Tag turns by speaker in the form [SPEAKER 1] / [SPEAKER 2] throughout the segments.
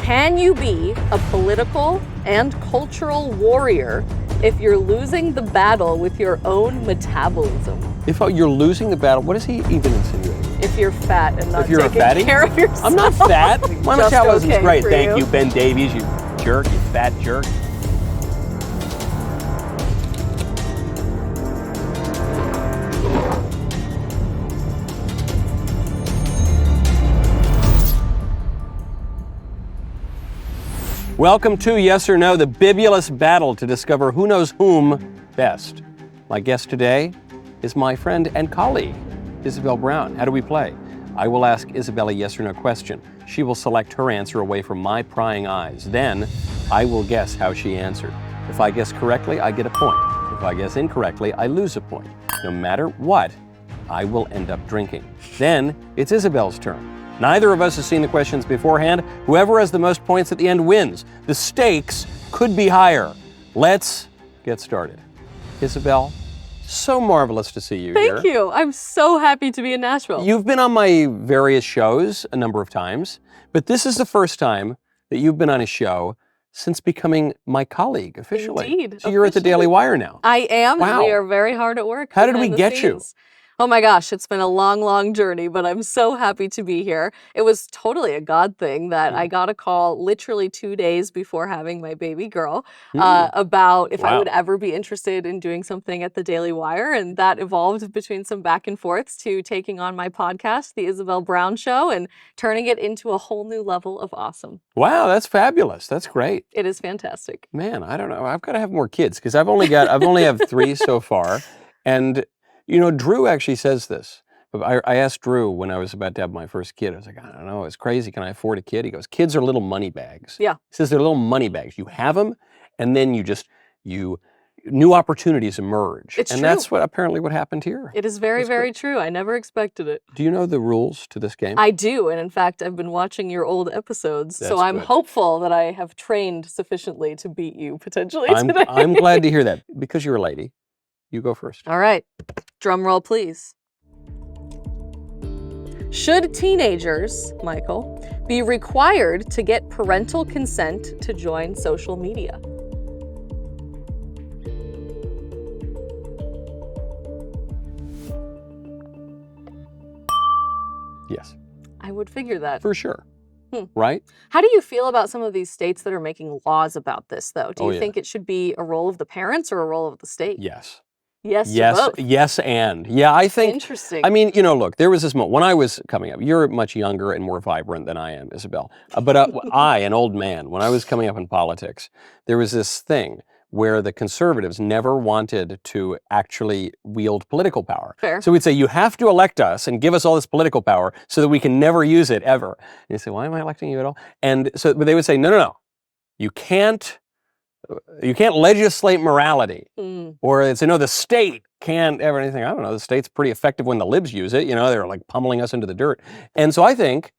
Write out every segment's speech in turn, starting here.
[SPEAKER 1] Can you be a political and cultural warrior if you're losing the battle with your own metabolism?
[SPEAKER 2] If you're losing the battle, what is he even insinuating?
[SPEAKER 1] If you're fat and not
[SPEAKER 2] If you're a
[SPEAKER 1] taking
[SPEAKER 2] fatty?
[SPEAKER 1] care of yourself.
[SPEAKER 2] I'm not fat. My
[SPEAKER 1] Just
[SPEAKER 2] metabolism's
[SPEAKER 1] okay
[SPEAKER 2] great.
[SPEAKER 1] for
[SPEAKER 2] Thank you, Ben Davies, you jerk, you fat jerk. Welcome to Yes or No, the bibulous battle to discover who knows whom best. My guest today is my friend and colleague, Isabel Brown. How do we play? I will ask Isabel a yes or no question. She will select her answer away from my prying eyes. Then I will guess how she answered. If I guess correctly, I get a point. If I guess incorrectly, I lose a point. No matter what, I will end up drinking. Then it's Isabel's turn. Neither of us has seen the questions beforehand. Whoever has the most points at the end wins. The stakes could be higher. Let's get started. Isabel, so marvelous to see you here.
[SPEAKER 1] Thank you. I'm so happy to be in Nashville.
[SPEAKER 2] You've been on my various shows a number of times, but this is the first time that you've been on a show since becoming my colleague officially.
[SPEAKER 1] Indeed.
[SPEAKER 2] So you're at the Daily Wire now.
[SPEAKER 1] I am.
[SPEAKER 2] Wow.
[SPEAKER 1] We are very hard at work.
[SPEAKER 2] How did we
[SPEAKER 1] behind the
[SPEAKER 2] get you?
[SPEAKER 1] scenes. Oh my gosh, it's been a long, long journey, but I'm so happy to be here. It was totally a God thing that I got a call literally 2 days before having my baby girl about if I would ever be interested in doing something at the Daily Wire. And that evolved between some back and forths to taking on my podcast, The Isabel Brown Show, and turning it into a whole new level of awesome.
[SPEAKER 2] Wow, that's fabulous. That's great.
[SPEAKER 1] It is fantastic.
[SPEAKER 2] Man, I don't know. I've got to have more kids because I've only have 3 so far. And you know, Drew actually says this. I asked Drew when I was about to have my first kid, I was like, I don't know, it's crazy. Can I afford a kid? He goes, kids are little money bags.
[SPEAKER 1] Yeah.
[SPEAKER 2] He says they're little money bags. You have them, and then new opportunities emerge.
[SPEAKER 1] It's
[SPEAKER 2] and
[SPEAKER 1] true.
[SPEAKER 2] that's apparently what happened here.
[SPEAKER 1] It is very, very true. I never expected it.
[SPEAKER 2] Do you know the rules to this game?
[SPEAKER 1] I do, and in fact, I've been watching your old episodes, so
[SPEAKER 2] That's
[SPEAKER 1] I'm
[SPEAKER 2] good.
[SPEAKER 1] hopeful that I have trained sufficiently to beat you potentially today.
[SPEAKER 2] I'm glad to hear that. Because you're a lady, you go first.
[SPEAKER 1] All right, drum roll, please. Should teenagers, Michael, be required to get parental consent to join social media?
[SPEAKER 2] Yes,
[SPEAKER 1] I would figure that.
[SPEAKER 2] for sure. Right?
[SPEAKER 1] How do you feel about some of these states that are making laws about this, though? Do you
[SPEAKER 2] yeah.
[SPEAKER 1] think it should be a role of the parents or a role of the state?
[SPEAKER 2] Yes.
[SPEAKER 1] Yes, to
[SPEAKER 2] Yes,
[SPEAKER 1] both.
[SPEAKER 2] yes, and. Yeah, I think.
[SPEAKER 1] Interesting.
[SPEAKER 2] I mean, you know, look, there was this moment when I was coming up. You're much younger and more vibrant than I am, Isabel. But I, an old man, when I was coming up in politics, there was this thing where the conservatives never wanted to actually wield political power.
[SPEAKER 1] Fair.
[SPEAKER 2] So we'd say, you have to elect us and give us all this political power so that we can never use it ever. And you say, why am I electing you at all? And so, but they would say, no. You can't legislate morality. Or they'd say, no, the state can't ever anything. I don't know, the state's pretty effective when the libs use it. You know, they're like pummeling us into the dirt. And so I think,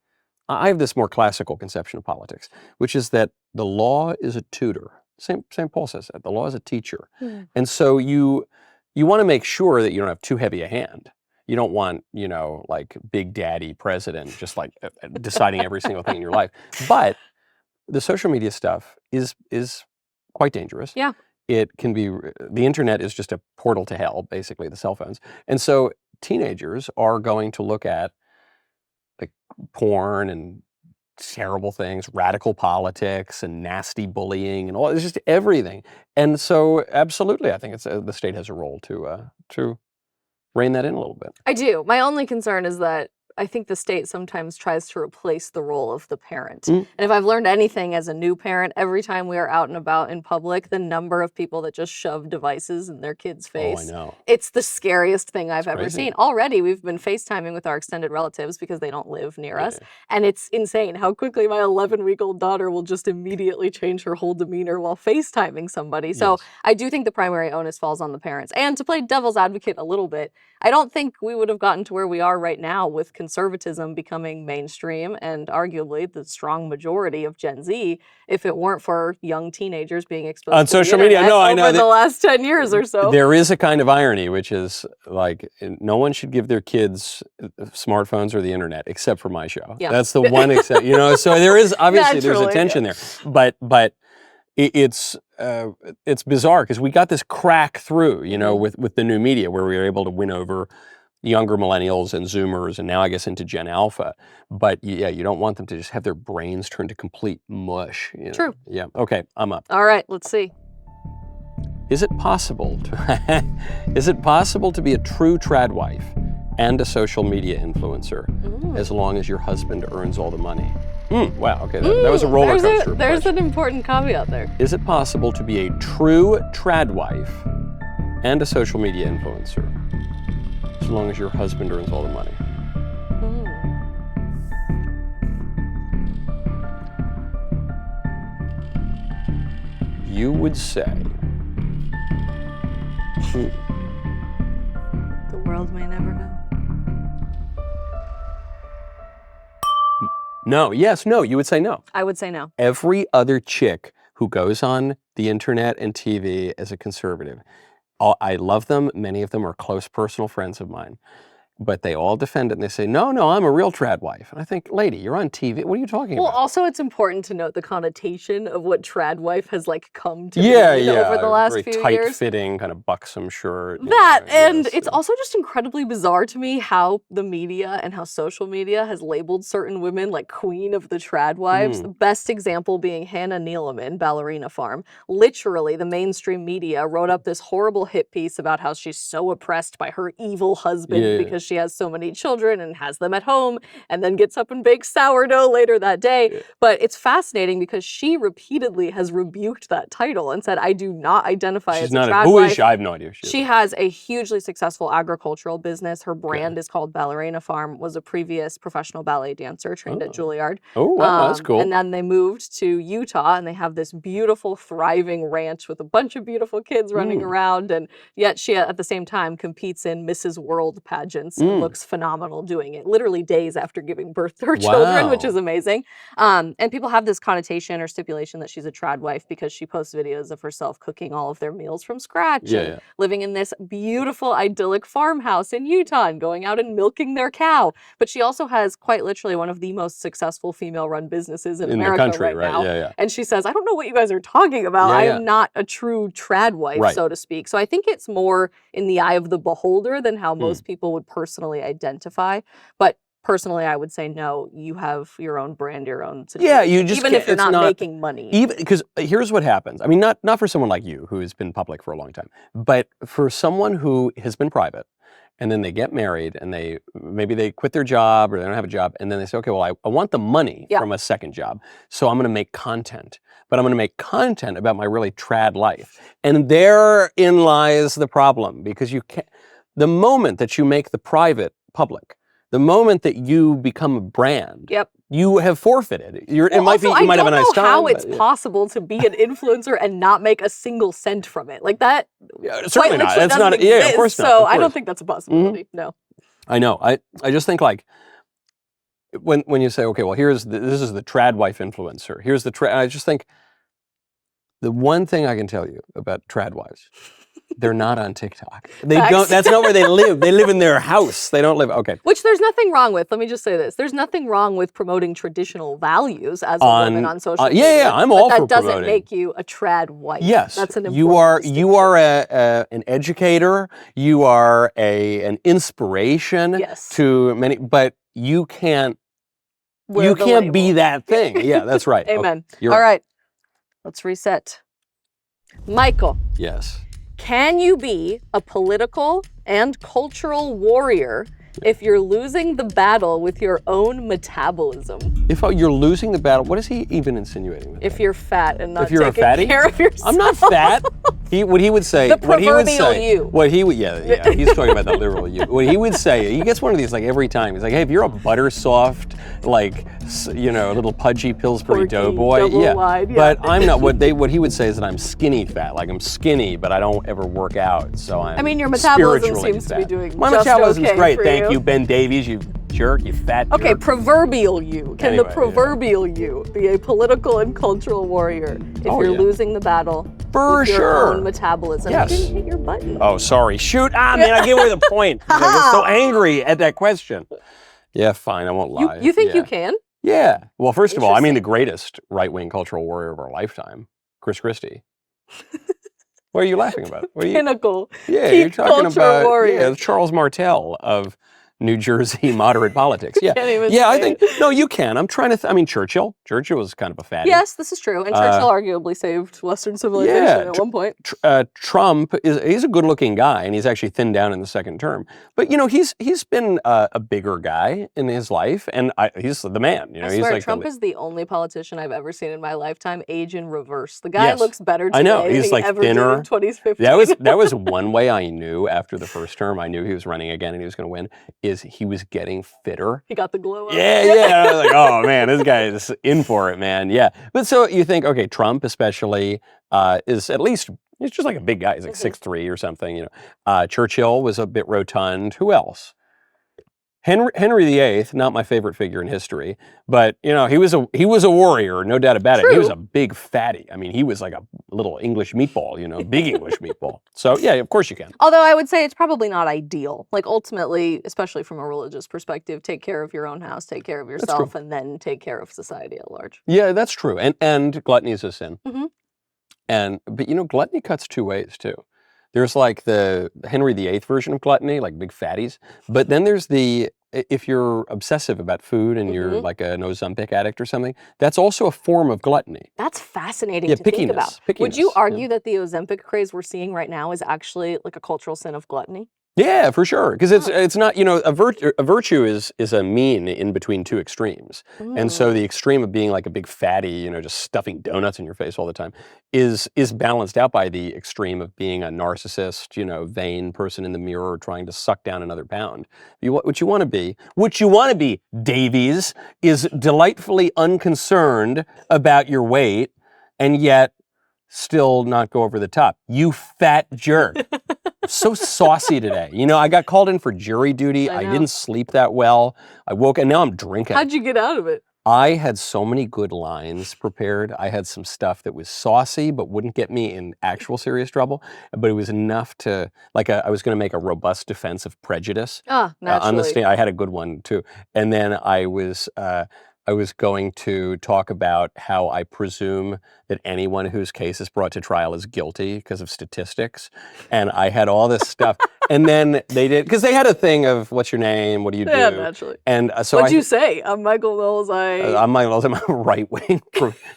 [SPEAKER 2] I have this more classical conception of politics, which is that the law is a tutor. St. Paul says that. The law is a teacher. And so you want to make sure that you don't have too heavy a hand. You don't want, you know, like Big Daddy president just like deciding every single thing in your life. But the social media stuff is quite dangerous.
[SPEAKER 1] Yeah.
[SPEAKER 2] It can be, the internet is just a portal to hell, basically, the cell phones. And so teenagers are going to look at like porn and terrible things, radical politics and nasty bullying and all, it's just everything. And so absolutely, I think it's the state has a role to rein that in a little bit.
[SPEAKER 1] I do. My only concern is that I think the state sometimes tries to replace the role of the parent. And if I've learned anything as a new parent, every time we are out and about in public, the number of people that just shove devices in their kid's face,
[SPEAKER 2] Oh, I know.
[SPEAKER 1] it's the scariest thing I've ever
[SPEAKER 2] crazy.
[SPEAKER 1] seen. Already, we've been FaceTiming with our extended relatives because they don't live near us. And it's insane how quickly my 11-week-old daughter will just immediately change her whole demeanor while FaceTiming somebody. So I do think the primary onus falls on the parents. And to play devil's advocate a little bit, I don't think we would have gotten to where we are right now with conservatism becoming mainstream and arguably the strong majority of Gen Z if it weren't for young teenagers being exposed
[SPEAKER 2] On
[SPEAKER 1] to
[SPEAKER 2] social
[SPEAKER 1] the
[SPEAKER 2] media.
[SPEAKER 1] internet
[SPEAKER 2] No, I know
[SPEAKER 1] over
[SPEAKER 2] that-
[SPEAKER 1] the last 10 years or so.
[SPEAKER 2] There is a kind of irony, which is like no one should give their kids smartphones or the internet except for my show.
[SPEAKER 1] Yeah.
[SPEAKER 2] That's the one except, you know, so there is obviously there's a
[SPEAKER 1] Naturally,
[SPEAKER 2] tension there. But it's bizarre because we got this crack through, you know, with the new media where we were able to win over younger millennials and Zoomers and now I guess into Gen Alpha. But yeah, you don't want them to just have their brains turned to complete mush. You know?
[SPEAKER 1] True.
[SPEAKER 2] Yeah. Okay, I'm up.
[SPEAKER 1] All right, let's see.
[SPEAKER 2] Is it possible to is it possible to be a true trad wife and a social media influencer as long as your husband earns all the money? Wow, okay, that was a roller coaster.
[SPEAKER 1] There's an important caveat there.
[SPEAKER 2] Is it possible to be a true trad wife and a social media influencer as long as your husband earns all the money? You would say.
[SPEAKER 1] The world may never know.
[SPEAKER 2] No, yes, no, you would say no.
[SPEAKER 1] I would say no.
[SPEAKER 2] Every other chick who goes on the internet and TV as a conservative, I love them. Many of them are close personal friends of mine. But they all defend it and they say, no, I'm a real trad wife. And I think, lady, you're on TV. What are you talking
[SPEAKER 1] Well,
[SPEAKER 2] about?
[SPEAKER 1] also it's important to note the connotation of what trad wife has like come to
[SPEAKER 2] Yeah,
[SPEAKER 1] be over the last
[SPEAKER 2] very
[SPEAKER 1] few
[SPEAKER 2] tight
[SPEAKER 1] years.
[SPEAKER 2] fitting, kind of buxom shirt.
[SPEAKER 1] That, and
[SPEAKER 2] yes,
[SPEAKER 1] it's also just incredibly bizarre to me how the media and how social media has labeled certain women like queen of the trad wives. The best example being Hannah Neeleman, Ballerina Farm. Literally, the mainstream media wrote up this horrible hit piece about how she's so oppressed by her evil husband because she has so many children and has them at home and then gets up and bakes sourdough later that day. But it's fascinating because she repeatedly has rebuked that title and said, I do not identify as a trad
[SPEAKER 2] who
[SPEAKER 1] wife.
[SPEAKER 2] is she? I have no idea who she is.
[SPEAKER 1] She has a hugely successful agricultural business. Her brand is called Ballerina Farm, was a previous professional ballet dancer trained at Juilliard.
[SPEAKER 2] Oh, wow, that's cool.
[SPEAKER 1] And then they moved to Utah and they have this beautiful, thriving ranch with a bunch of beautiful kids running around. And yet she, at the same time, competes in Mrs. World pageants and looks phenomenal doing it, literally days after giving birth to her children, which is amazing. And people have this connotation or stipulation that she's a trad wife because she posts videos of herself cooking all of their meals from scratch and living in this beautiful, idyllic farmhouse in Utah and going out and milking their cow. But she also has quite literally one of the most successful female-run businesses in America
[SPEAKER 2] the country,
[SPEAKER 1] right now.
[SPEAKER 2] Yeah.
[SPEAKER 1] And she says, I don't know what you guys are talking about. I am not a true trad wife, so to speak. So I think it's more in the eye of the beholder than how most people would personally identify. But personally, I would say no. You have your own brand, your own situation.
[SPEAKER 2] Yeah, you just
[SPEAKER 1] even if you're not making money.
[SPEAKER 2] Even because here's what happens. I mean, not for someone like you who has been public for a long time, but for someone who has been private, and then they get married, and maybe they quit their job or they don't have a job, and then they say, okay, well, I want the money from a second job, so I'm going to make content. But I'm going to make content about my really trad life, and therein lies the problem because you can't. The moment that you make the private public, the moment that you become a brand, you have forfeited. You might have a nice time.
[SPEAKER 1] How it's possible to be an influencer and not make a single cent from it like that?
[SPEAKER 2] Certainly not. That's not.
[SPEAKER 1] Exist,
[SPEAKER 2] of course not.
[SPEAKER 1] So
[SPEAKER 2] of course.
[SPEAKER 1] I don't think that's a possibility. No.
[SPEAKER 2] I know. I just think like when you say, okay, well, this is the trad wife influencer. Here's the trad. I just think the one thing I can tell you about trad wives. They're not on TikTok. They don't. That's not where they live. They live in their house. They don't live. Okay.
[SPEAKER 1] Which there's nothing wrong with. Let me just say this. There's nothing wrong with promoting traditional values as a woman on social media.
[SPEAKER 2] Yeah. I'm all for promoting.
[SPEAKER 1] That doesn't make you a trad wife.
[SPEAKER 2] Yes.
[SPEAKER 1] That's an important
[SPEAKER 2] you are an educator. You are an inspiration to many. But you can't. You can't be that thing. Yeah, that's right.
[SPEAKER 1] Amen.
[SPEAKER 2] Okay,
[SPEAKER 1] all right. Let's reset. Michael.
[SPEAKER 2] Yes.
[SPEAKER 1] Can you be a political and cultural warrior if you're losing the battle with your own metabolism?
[SPEAKER 2] If you're losing the battle, what is he even insinuating with
[SPEAKER 1] If
[SPEAKER 2] that?
[SPEAKER 1] you're fat and not
[SPEAKER 2] if you're
[SPEAKER 1] taking
[SPEAKER 2] a fatty?
[SPEAKER 1] care of yourself.
[SPEAKER 2] I'm not fat. What he would say.
[SPEAKER 1] The proverbial you.
[SPEAKER 2] He's talking about the literal you. What he would say, he gets one of these like every time. He's like, hey, if you're a butter soft, like, little pudgy Pillsbury Doughboy,
[SPEAKER 1] wide,
[SPEAKER 2] but I'm not. What he would say is that I'm skinny fat. Like I'm skinny, but I don't ever work out, so I'm.
[SPEAKER 1] I mean, your metabolism
[SPEAKER 2] spiritually
[SPEAKER 1] seems to
[SPEAKER 2] fat.
[SPEAKER 1] be doing
[SPEAKER 2] My
[SPEAKER 1] just
[SPEAKER 2] metabolism's
[SPEAKER 1] okay
[SPEAKER 2] great.
[SPEAKER 1] for
[SPEAKER 2] Thank
[SPEAKER 1] you.
[SPEAKER 2] you, Ben Davies. You jerk, you fat
[SPEAKER 1] Okay,
[SPEAKER 2] jerk.
[SPEAKER 1] proverbial you. Can
[SPEAKER 2] Anyway,
[SPEAKER 1] the proverbial you be a political and cultural warrior if you're losing the battle
[SPEAKER 2] For
[SPEAKER 1] with your
[SPEAKER 2] sure.
[SPEAKER 1] own metabolism?
[SPEAKER 2] Yes.
[SPEAKER 1] You didn't hit your button.
[SPEAKER 2] Oh, sorry. Shoot. Ah, man, I gave away the point. I was so angry at that question. Yeah, fine. I won't lie.
[SPEAKER 1] You think you can?
[SPEAKER 2] Yeah. Well, first of all, I mean the
[SPEAKER 1] Interesting.
[SPEAKER 2] greatest right-wing cultural warrior of our lifetime, Chris Christie. What are you laughing about? What are you?
[SPEAKER 1] Pinnacle.
[SPEAKER 2] Yeah,
[SPEAKER 1] Peak
[SPEAKER 2] you're talking
[SPEAKER 1] culture
[SPEAKER 2] about
[SPEAKER 1] warrior.
[SPEAKER 2] Charles Martel of New Jersey moderate politics. Yeah,
[SPEAKER 1] Can't even
[SPEAKER 2] I
[SPEAKER 1] say
[SPEAKER 2] think
[SPEAKER 1] it.
[SPEAKER 2] no, you can. I'm trying to. I mean, Churchill was kind of a fatty.
[SPEAKER 1] Yes, this is true. And Churchill arguably saved Western civilization at one point.
[SPEAKER 2] Trump he's a good-looking guy, and he's actually thinned down in the second term. But he's been a bigger guy in his life, and he's the man.
[SPEAKER 1] I
[SPEAKER 2] he's
[SPEAKER 1] swear,
[SPEAKER 2] like
[SPEAKER 1] Trump is the only politician I've ever seen in my lifetime age in reverse. The guy looks better today
[SPEAKER 2] I know.
[SPEAKER 1] than
[SPEAKER 2] He's
[SPEAKER 1] he
[SPEAKER 2] like
[SPEAKER 1] ever
[SPEAKER 2] thinner.
[SPEAKER 1] did in 2015.
[SPEAKER 2] That was one way I knew after the first term. I knew he was running again and he was going to win. Is he was getting fitter.
[SPEAKER 1] He got the glow up.
[SPEAKER 2] Yeah. I was like, oh man, this guy is in for it, man. Yeah. But so you think, okay, Trump especially is at least, he's just like a big guy. He's like 6'3" or something. Churchill was a bit rotund. Who else? Henry VIII, not my favorite figure in history, but he was a warrior, no doubt about it. He was a big fatty. I mean, he was like a little English meatball, big English meatball. So yeah, of course you can.
[SPEAKER 1] Although I would say it's probably not ideal. Like ultimately, especially from a religious perspective, take care of your own house, take care of yourself, and then take care of society at large.
[SPEAKER 2] Yeah, that's true. And gluttony is a sin.
[SPEAKER 1] Mm-hmm.
[SPEAKER 2] But gluttony cuts two ways too. There's like the Henry VIII version of gluttony, like big fatties. But then there's if you're obsessive about food and you're like an Ozempic addict or something, that's also a form of gluttony.
[SPEAKER 1] That's fascinating to think about. Would you argue that the Ozempic craze we're seeing right now is actually like a cultural sin of gluttony?
[SPEAKER 2] Yeah, for sure. Because it's not, a virtue is a mean in between two extremes. And so the extreme of being like a big fatty, just stuffing donuts in your face all the time is balanced out by the extreme of being a narcissist, vain person in the mirror trying to suck down another pound. What you want to be, Davies, is delightfully unconcerned about your weight and yet still not go over the top. You fat jerk. So saucy today. I got called in for jury duty. I didn't sleep that well. I woke and now I'm drinking.
[SPEAKER 1] How'd you get out of it?
[SPEAKER 2] I had so many good lines prepared. I had some stuff that was saucy but wouldn't get me in actual serious trouble. But it was enough to, I was going to make a robust defense of prejudice.
[SPEAKER 1] Ah, naturally.
[SPEAKER 2] On the stand. I had a good one too. And then I was going to talk about how I presume that anyone whose case is brought to trial is guilty because of statistics. And I had all this stuff. And then they did, because they had a thing of, what's your name? What do you do?
[SPEAKER 1] Yeah, naturally.
[SPEAKER 2] And so
[SPEAKER 1] What'd you say? I'm Michael Knowles.
[SPEAKER 2] I'm Michael Knowles. I'm a right-wing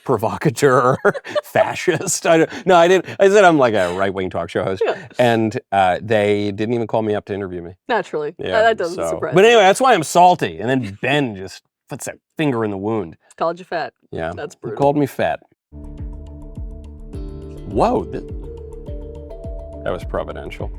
[SPEAKER 2] provocateur, fascist. I didn't. I said I'm like a right-wing talk show host. Yeah. And they didn't even call me up to interview me.
[SPEAKER 1] Naturally.
[SPEAKER 2] Yeah,
[SPEAKER 1] that doesn't surprise me.
[SPEAKER 2] But anyway, that's why I'm salty. And then Ben just puts that finger in the wound.
[SPEAKER 1] Called you fat.
[SPEAKER 2] Yeah.
[SPEAKER 1] That's brutal.
[SPEAKER 2] He called me fat. Whoa. That was providential.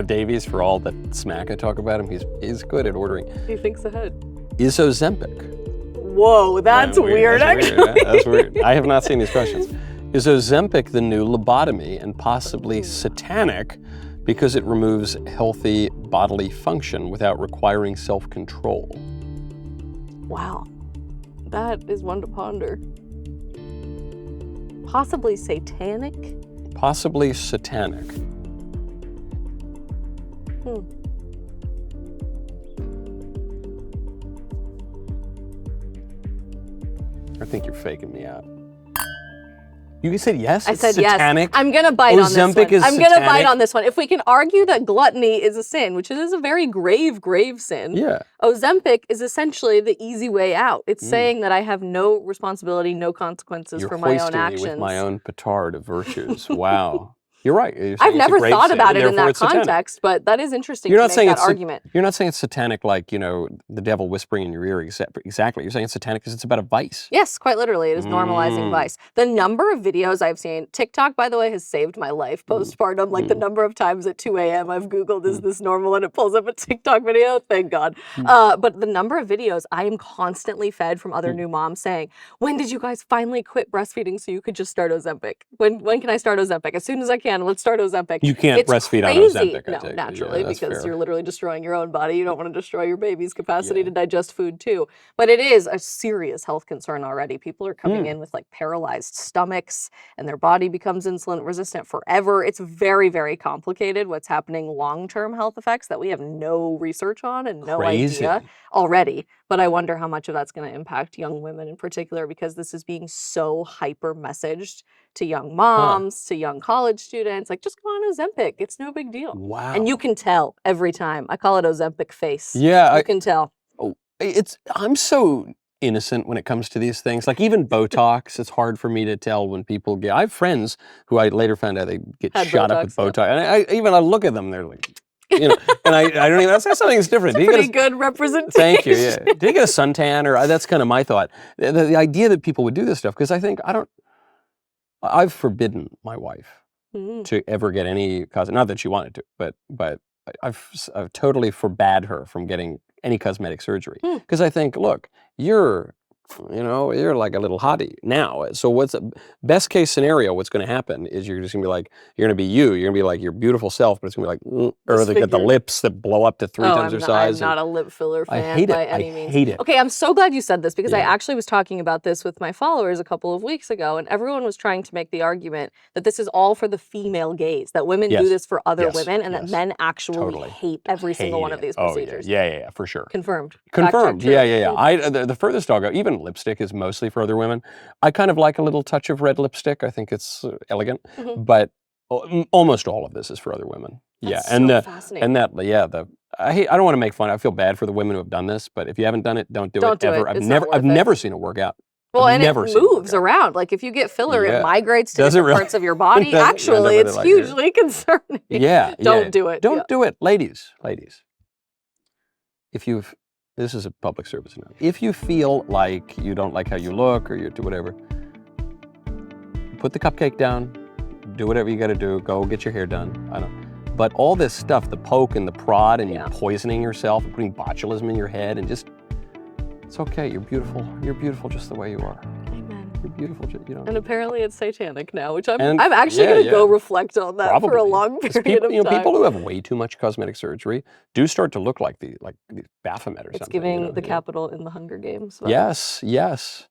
[SPEAKER 2] Davies, for all that smack I talk about him, he's good at ordering.
[SPEAKER 1] He thinks ahead.
[SPEAKER 2] Is Ozempic?
[SPEAKER 1] Whoa, that's weird, actually.
[SPEAKER 2] That's weird. I have not seen these questions. Is Ozempic the new lobotomy and possibly satanic because it removes healthy bodily function without requiring self-control?
[SPEAKER 1] Wow. That is one to ponder. Possibly satanic?
[SPEAKER 2] Possibly satanic. I think you're faking me out. You said yes?
[SPEAKER 1] I said
[SPEAKER 2] satanic?
[SPEAKER 1] Yes. I'm going to bite on this one.
[SPEAKER 2] Ozempic is
[SPEAKER 1] I'm going to bite
[SPEAKER 2] satanic?
[SPEAKER 1] on this one. If we can argue that gluttony is a sin, which is a very grave sin, Ozempic is essentially the easy way out. It's saying that I have no responsibility, no consequences for my own actions.
[SPEAKER 2] You're hoisting me with my own petard of virtues. Wow. You're right.
[SPEAKER 1] I've never thought about it in that context, but that is interesting to make that argument.
[SPEAKER 2] You're not saying it's satanic like, the devil whispering in your ear. Exactly. You're saying it's satanic because it's about a vice.
[SPEAKER 1] Yes, quite literally. It is normalizing vice. The number of videos I've seen, TikTok, by the way, has saved my life postpartum. Like the number of times at 2 a.m. I've Googled, is this normal? And it pulls up a TikTok video. Thank God. But the number of videos I am constantly fed from other new moms saying, when did you guys finally quit breastfeeding so you could just start Ozempic? When can I start Ozempic? As soon as I can. can. Let's start Ozempic.
[SPEAKER 2] You can't
[SPEAKER 1] It's
[SPEAKER 2] breastfeed on
[SPEAKER 1] crazy.
[SPEAKER 2] Ozempic, I
[SPEAKER 1] No,
[SPEAKER 2] take it.
[SPEAKER 1] naturally,
[SPEAKER 2] Yeah, that's
[SPEAKER 1] because
[SPEAKER 2] fair.
[SPEAKER 1] you're literally destroying your own body. You don't want to destroy your baby's capacity
[SPEAKER 2] Yeah.
[SPEAKER 1] to digest food too. But it is a serious health concern already. People are coming in with like paralyzed stomachs and their body becomes insulin resistant forever. It's very, very complicated what's happening long-term health effects that we have no research on and no idea
[SPEAKER 2] Crazy.
[SPEAKER 1] already. But I wonder how much of that's going to impact young women in particular, because this is being so hyper messaged to young moms, to young college students, like, just go on Ozempic. It's no big deal.
[SPEAKER 2] Wow.
[SPEAKER 1] And you can tell every time. I call it Ozempic face.
[SPEAKER 2] Yeah.
[SPEAKER 1] You can tell.
[SPEAKER 2] I'm so innocent when it comes to these things. Like even Botox, it's hard for me to tell when people get. I have friends who I later found out they get
[SPEAKER 1] Had
[SPEAKER 2] shot up with
[SPEAKER 1] Botox,
[SPEAKER 2] Botox, and I look at them, they're like, you know, and I don't even. That's something's different.
[SPEAKER 1] It's a pretty good representation.
[SPEAKER 2] Thank you. Yeah. Did you get a suntan, or that's kind of my thought. The idea that people would do this stuff, because I think I've forbidden my wife to ever get any cosmetic. Not that she wanted to, but I've totally forbade her from getting any cosmetic surgery, because I think, look, you're like a little hottie now. So what's the best case scenario? What's going to happen is you're just going to be like, you're going to be you. You're going to be like your beautiful self, but it's going to be like, or they get the lips that blow up to 3 times their size.
[SPEAKER 1] I'm not a lip filler fan
[SPEAKER 2] I hate it.
[SPEAKER 1] by any means.
[SPEAKER 2] I hate it.
[SPEAKER 1] Okay, I'm so glad you said this, because I actually was talking about this with my followers a couple of weeks ago, and everyone was trying to make the argument that this is all for the female gaze, that women do this for other women, and that men actually hate every single one of these procedures.
[SPEAKER 2] Yeah, for sure.
[SPEAKER 1] Confirmed.
[SPEAKER 2] Confirmed. Yeah. The furthest I'll go, even lipstick is mostly for other women. I kind of like a little touch of red lipstick. I think it's elegant, but almost all of this is for other women.
[SPEAKER 1] That's
[SPEAKER 2] so
[SPEAKER 1] fascinating.
[SPEAKER 2] I don't want to make fun. I feel bad for the women who have done this, but if you haven't done it, don't do it ever. I've never seen it work out.
[SPEAKER 1] Well, and it moves around. Like if you get filler, it migrates to
[SPEAKER 2] Does
[SPEAKER 1] different
[SPEAKER 2] really?
[SPEAKER 1] parts of your body. Actually, it's hugely concerning. Don't do it.
[SPEAKER 2] Don't do it, ladies. This is a public service announcement. If you feel like you don't like how you look, or you do whatever, put the cupcake down, do whatever you got to do, go get your hair done. But all this stuff, the poke and the prod, and you poisoning yourself and putting botulism in your head, and just, it's okay. You're beautiful. You're beautiful just the way you are.
[SPEAKER 1] Amen.
[SPEAKER 2] You're beautiful.
[SPEAKER 1] And apparently it's satanic now, which I'm actually going to go reflect on that for a long period of time.
[SPEAKER 2] People who have way too much cosmetic surgery do start to look like the Baphomet or something.
[SPEAKER 1] It's giving the Capitol in the Hunger Games.
[SPEAKER 2] But. Yes.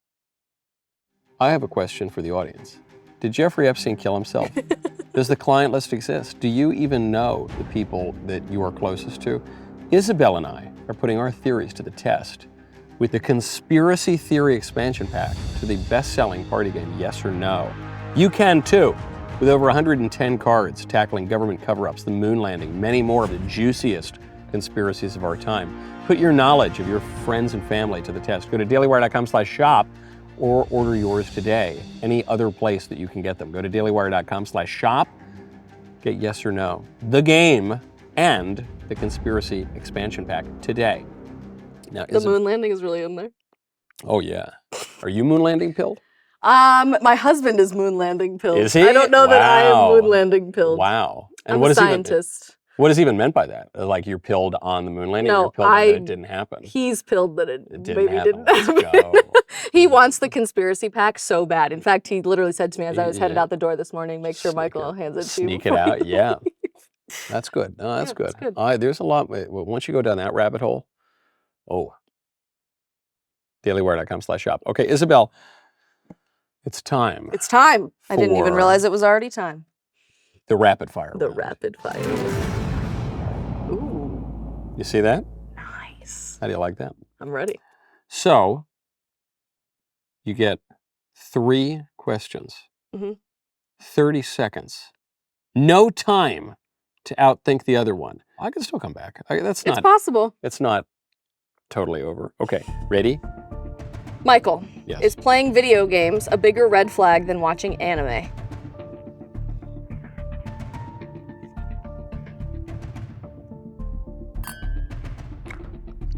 [SPEAKER 2] I have a question for the audience. Did Jeffrey Epstein kill himself? Does the client list exist? Do you even know the people that you are closest to? Isabel and I are putting our theories to the test with the Conspiracy Theory Expansion Pack to the best-selling party game, Yes or No. You can too, with over 110 cards tackling government cover-ups, the moon landing, many more of the juiciest conspiracies of our time. Put your knowledge of your friends and family to the test. Go to dailywire.com/shop or order yours today. Any other place that you can get them. Go to dailywire.com/shop, get Yes or No, the game, and the Conspiracy Expansion Pack today. Now,
[SPEAKER 1] the moon landing is really in there.
[SPEAKER 2] Oh yeah. Are you moon landing pilled?
[SPEAKER 1] My husband is moon landing pilled.
[SPEAKER 2] Is he?
[SPEAKER 1] I don't know that I am moon landing pilled.
[SPEAKER 2] Wow. And
[SPEAKER 1] I'm
[SPEAKER 2] what
[SPEAKER 1] a
[SPEAKER 2] is
[SPEAKER 1] scientist.
[SPEAKER 2] What is even meant by that? Like you're pilled on the moon landing, or you're pilled that it didn't happen?
[SPEAKER 1] He's pilled that it
[SPEAKER 2] didn't
[SPEAKER 1] happen.
[SPEAKER 2] Let's go.
[SPEAKER 1] He wants the conspiracy pack so bad. In fact, he literally said to me as I was headed out the door this morning, make sure Michael hands it to you.
[SPEAKER 2] Sneak it out, yeah. That's good. No, that's good. There's a lot. Once you go down that rabbit hole, dailywire.com/shop. Okay, Isabel, it's time.
[SPEAKER 1] It's time. I didn't even realize it was already time.
[SPEAKER 2] The rapid fire.
[SPEAKER 1] The rapid fire. Ooh.
[SPEAKER 2] You see that?
[SPEAKER 1] Nice.
[SPEAKER 2] How do you like that?
[SPEAKER 1] I'm ready.
[SPEAKER 2] So, you get 3 questions, 30 seconds, no time to outthink the other one. I can still come back. It's
[SPEAKER 1] possible.
[SPEAKER 2] It's not totally over. Okay, ready?
[SPEAKER 1] Michael,
[SPEAKER 2] yes.
[SPEAKER 1] Is playing video games a bigger red flag than watching anime?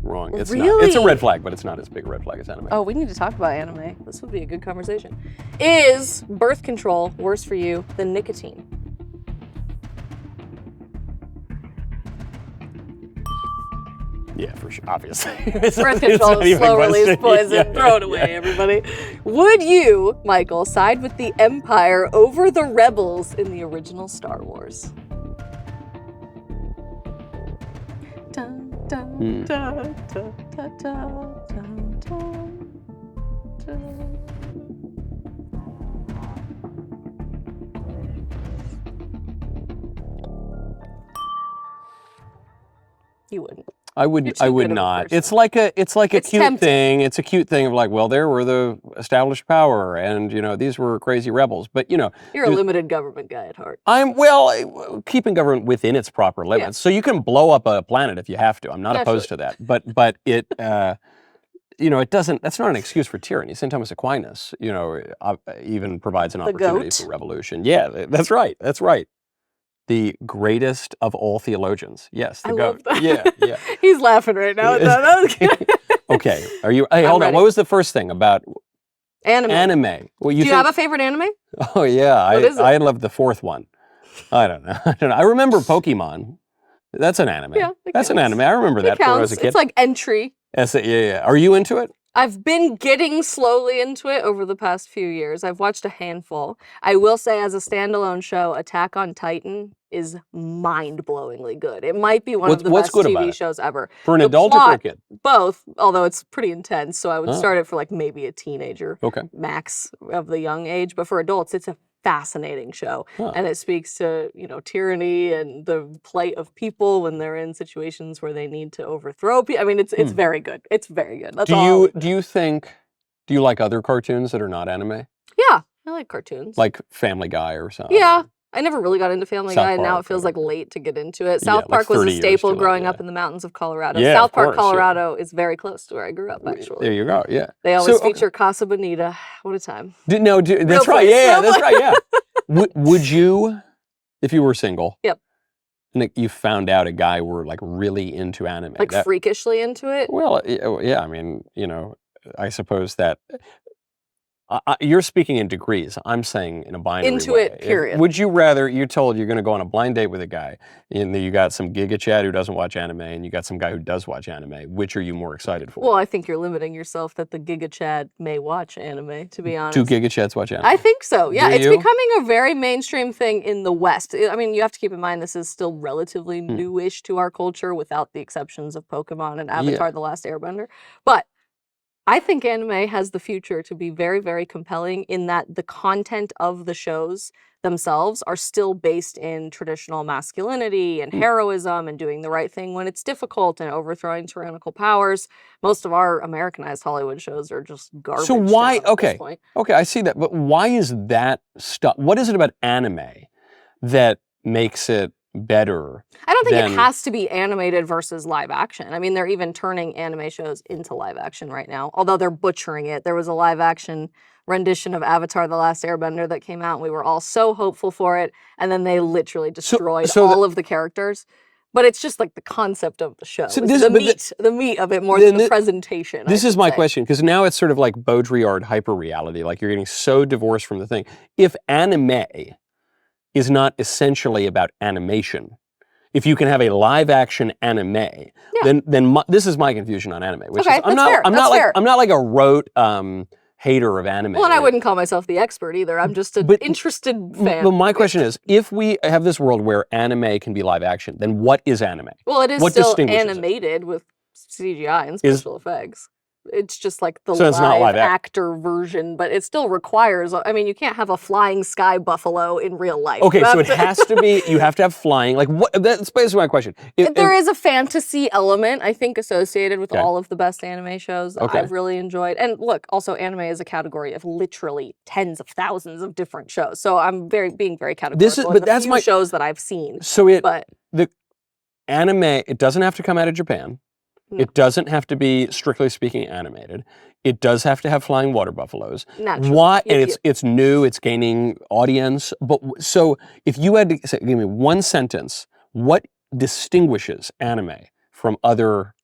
[SPEAKER 2] Wrong. It's
[SPEAKER 1] really?
[SPEAKER 2] not. It's a red flag, but it's not as big a red flag as anime.
[SPEAKER 1] Oh, we need to talk about anime. This would be a good conversation. Is birth control worse for you than nicotine?
[SPEAKER 2] Yeah, for sure. Obviously.
[SPEAKER 1] Birth control is slow release poison.
[SPEAKER 2] Yeah,
[SPEAKER 1] Throw it away, everybody. Would you, Michael, side with the Empire over the Rebels in the original Star Wars? Dun, dun, dun, dun, dun, dun, dun, dun. You wouldn't.
[SPEAKER 2] I would not. It's like a cute
[SPEAKER 1] tempting.
[SPEAKER 2] thing. It's a cute thing of like, well, there were the established power, and these were crazy rebels. But
[SPEAKER 1] you're a limited government guy at heart.
[SPEAKER 2] Keeping government within its proper limits. So you can blow up a planet if you have to. I'm not opposed to that. But it it doesn't. That's not an excuse for tyranny. St. Thomas Aquinas, even provides an opportunity for revolution. Yeah, that's right. That's right. The greatest of all theologians. Yes, the goat.
[SPEAKER 1] Love that.
[SPEAKER 2] Yeah.
[SPEAKER 1] He's laughing right now.
[SPEAKER 2] Okay. Are you hold on. What was the first thing about anime? Well,
[SPEAKER 1] Do you have a favorite anime?
[SPEAKER 2] Oh yeah,
[SPEAKER 1] What is it?
[SPEAKER 2] I love the fourth one. I don't know. I remember Pokemon. That's an anime.
[SPEAKER 1] Yeah,
[SPEAKER 2] that's an anime. I remember that
[SPEAKER 1] counts.
[SPEAKER 2] when I was a kid.
[SPEAKER 1] It's like entry.
[SPEAKER 2] Yeah. Are you into it?
[SPEAKER 1] I've been getting slowly into it over the past few years. I've watched a handful. I will say, as a standalone show, Attack on Titan is mind-blowingly good. It might be one of the best TV shows ever.
[SPEAKER 2] For an adult or for a kid?
[SPEAKER 1] Both, although it's pretty intense, so I would start it for like maybe a teenager, max of the young age. But for adults, it's a fascinating show, and it speaks to tyranny and the plight of people when they're in situations where they need to overthrow people. I mean, it's very good. It's very good. That's all.
[SPEAKER 2] Do you like other cartoons that are not anime?
[SPEAKER 1] Yeah, I like cartoons.
[SPEAKER 2] Like Family Guy or something.
[SPEAKER 1] Yeah. I never really got into Family Guy, and now it feels like late to get into it. South Park was a staple growing up in the mountains of Colorado.
[SPEAKER 2] Yeah,
[SPEAKER 1] South Park, Colorado is very close to where I grew up, actually.
[SPEAKER 2] There you go, yeah.
[SPEAKER 1] They always feature Casa Bonita. What a time.
[SPEAKER 2] That's right, yeah. Would you, if you were single, and you found out a guy were like really into anime?
[SPEAKER 1] Like freakishly into it?
[SPEAKER 2] Well, yeah, I mean, I suppose that... you're speaking in degrees. I'm saying in a binary way.
[SPEAKER 1] Into it, period.
[SPEAKER 2] Would you rather, you're told you're going to go on a blind date with a guy, and you got some Giga Chad who doesn't watch anime, and you got some guy who does watch anime. Which are you more excited for?
[SPEAKER 1] Well, I think you're limiting yourself that the Giga Chad may watch anime, to be honest.
[SPEAKER 2] Do Giga Chads watch anime?
[SPEAKER 1] I think so, yeah.
[SPEAKER 2] Do
[SPEAKER 1] it's
[SPEAKER 2] you?
[SPEAKER 1] becoming a very mainstream thing in the West. I mean, you have to keep in mind this is still relatively newish to our culture, without the exceptions of Pokemon and Avatar: The Last Airbender. But I think anime has the future to be very, very compelling in that the content of the shows themselves are still based in traditional masculinity and heroism and doing the right thing when it's difficult and overthrowing tyrannical powers. Most of our Americanized Hollywood shows are just garbage.
[SPEAKER 2] So why,
[SPEAKER 1] at this point.
[SPEAKER 2] Okay, I see that, but why is that stuff, what is it about anime that makes it better?
[SPEAKER 1] I don't think it has to be animated versus live action. I mean, they're even turning anime shows into live action right now, although they're butchering it. There was a live action rendition of Avatar: The Last Airbender that came out, and we were all so hopeful for it, and then they literally destroyed all of the characters. But it's just like the concept of the show. So the meat of it more than the presentation.
[SPEAKER 2] This is my question, because now it's sort of like Baudrillard hyper-reality, like you're getting so divorced from the thing. If anime is not essentially about animation, if you can have a live action anime, then this is my confusion on anime. Which is, I'm not like a rote hater of anime.
[SPEAKER 1] Well, and I wouldn't call myself the expert either. I'm just an interested fan.
[SPEAKER 2] But my question is, if we have this world where anime can be live action, then what is anime?
[SPEAKER 1] Well, it is still animated with CGI and special effects. It's just like the live actor version, but it still requires, I mean, you can't have a flying sky buffalo in real life.
[SPEAKER 2] Okay, so it has to be, you have to have flying, like what, that's basically my question.
[SPEAKER 1] There is a fantasy element, I think, associated with all of the best anime shows that I've really enjoyed. And look, also anime is a category of literally tens of thousands of different shows. So I'm being very categorical in the few shows that I've seen.
[SPEAKER 2] So the anime, it doesn't have to come out of Japan. No. It doesn't have to be, strictly speaking, animated. It does have to have flying water buffaloes.
[SPEAKER 1] Naturally.
[SPEAKER 2] Why? And it's new. It's gaining audience. But so, if you had to give me one sentence, what distinguishes anime from other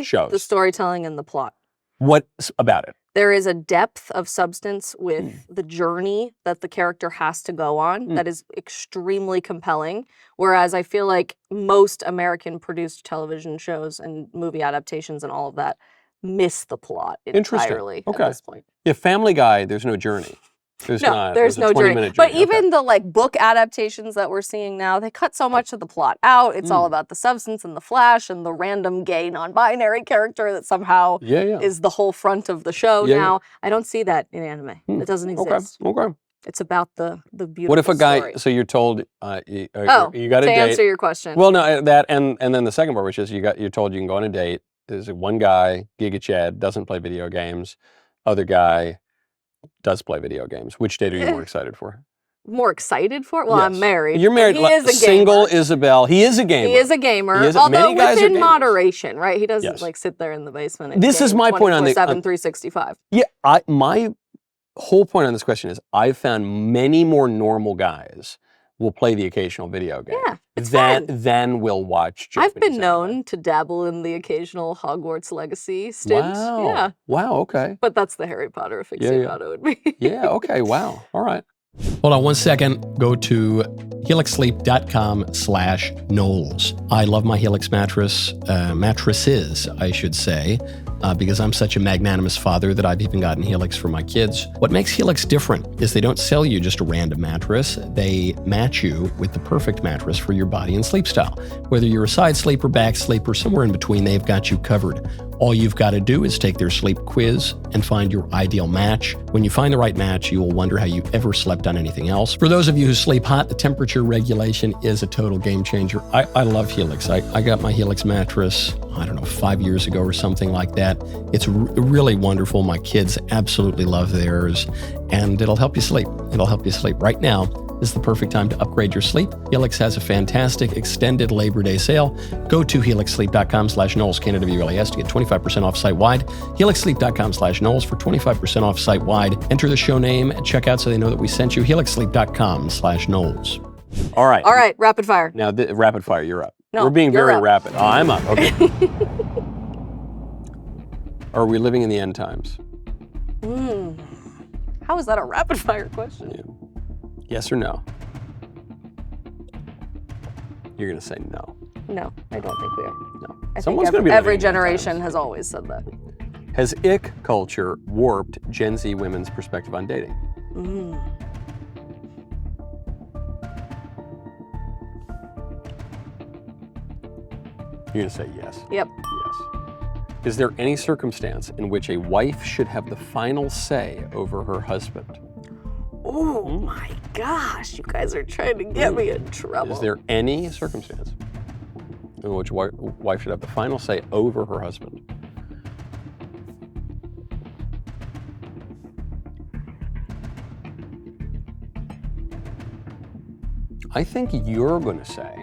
[SPEAKER 2] shows?
[SPEAKER 1] The storytelling and the plot.
[SPEAKER 2] What about it?
[SPEAKER 1] There is a depth of substance with the journey that the character has to go on that is extremely compelling. Whereas I feel like most American produced television shows and movie adaptations and all of that miss the plot entirely at this point.
[SPEAKER 2] Yeah, Family Guy, there's no journey. There's
[SPEAKER 1] there's no journey. But even the like book adaptations that we're seeing now, they cut so much of the plot out. It's all about the substance and the flash and the random gay non-binary character that somehow is the whole front of the show now. I don't see that in anime. It doesn't exist.
[SPEAKER 2] Okay.
[SPEAKER 1] It's about the beautiful
[SPEAKER 2] What if a guy,
[SPEAKER 1] story.
[SPEAKER 2] so you're told, you got a date.
[SPEAKER 1] To answer your question.
[SPEAKER 2] Well, no, that, and then the second part, which is you're told you can go on a date. There's one guy, Giga Chad, doesn't play video games. Other guy does play video games. Which date are you more excited for?
[SPEAKER 1] More excited for? Well, I'm married.
[SPEAKER 2] You're married.
[SPEAKER 1] He is a
[SPEAKER 2] single
[SPEAKER 1] gamer.
[SPEAKER 2] Isabel. He is a gamer.
[SPEAKER 1] He is a gamer. Although within moderation, right? He doesn't like sit there in the basement. And
[SPEAKER 2] this is my point on the
[SPEAKER 1] 365.
[SPEAKER 2] Yeah, my whole point on this question is I've found many more normal guys will play the occasional video game than will watch Japanese
[SPEAKER 1] I've been known to dabble in the occasional Hogwarts Legacy stint.
[SPEAKER 2] Wow.
[SPEAKER 1] Yeah.
[SPEAKER 2] Wow, okay.
[SPEAKER 1] But that's the Harry Potter aficionado in me.
[SPEAKER 2] Yeah, okay, wow. All right.
[SPEAKER 3] Hold on one second. Go to helixsleep.com/Knowles. I love my Helix mattress, mattresses, I should say, because I'm such a magnanimous father that I've even gotten Helix for my kids. What makes Helix different is they don't sell you just a random mattress. They match you with the perfect mattress for your body and sleep style. Whether you're a side sleeper, back sleeper, somewhere in between, they've got you covered. All you've got to do is take their sleep quiz and find your ideal match. When you find the right match, you will wonder how you ever slept on anything else. For those of you who sleep hot, the temperature regulation is a total game changer. I love Helix. I got my Helix mattress, I don't know, 5 years ago or something like that. It's really wonderful. My kids absolutely love theirs, and it'll help you sleep. It'll help you sleep. Right now is the perfect time to upgrade your sleep. Helix has a fantastic extended Labor Day sale. Go to helixsleep.com/Knowles, Canada-VULAS to get 25% off site-wide. helixsleep.com/Knowles for 25% off site-wide. Enter the show name at checkout so they know that we sent you. helixsleep.com/Knowles.
[SPEAKER 2] All right.
[SPEAKER 1] All right, rapid fire.
[SPEAKER 2] Now, rapid fire, you're up.
[SPEAKER 1] No,
[SPEAKER 2] we're being very rapid. Oh, I'm up. Okay. Are we living in the end times?
[SPEAKER 1] How is that a rapid fire question?
[SPEAKER 2] Yeah. Yes or no? You're going to say no.
[SPEAKER 1] No, I don't think we are.
[SPEAKER 2] No.
[SPEAKER 1] I
[SPEAKER 2] Someone's
[SPEAKER 1] think
[SPEAKER 2] going to be
[SPEAKER 1] every generation has always said that.
[SPEAKER 2] Has ick culture warped Gen Z women's perspective on dating? You're going to say yes.
[SPEAKER 1] Yep.
[SPEAKER 2] Yes. Is there any circumstance in which a wife should have the final say over her husband?
[SPEAKER 1] Oh my gosh, you guys are trying to get me in trouble.
[SPEAKER 2] Is there any circumstance in which wife should have the final say over her husband? I think you're going to say.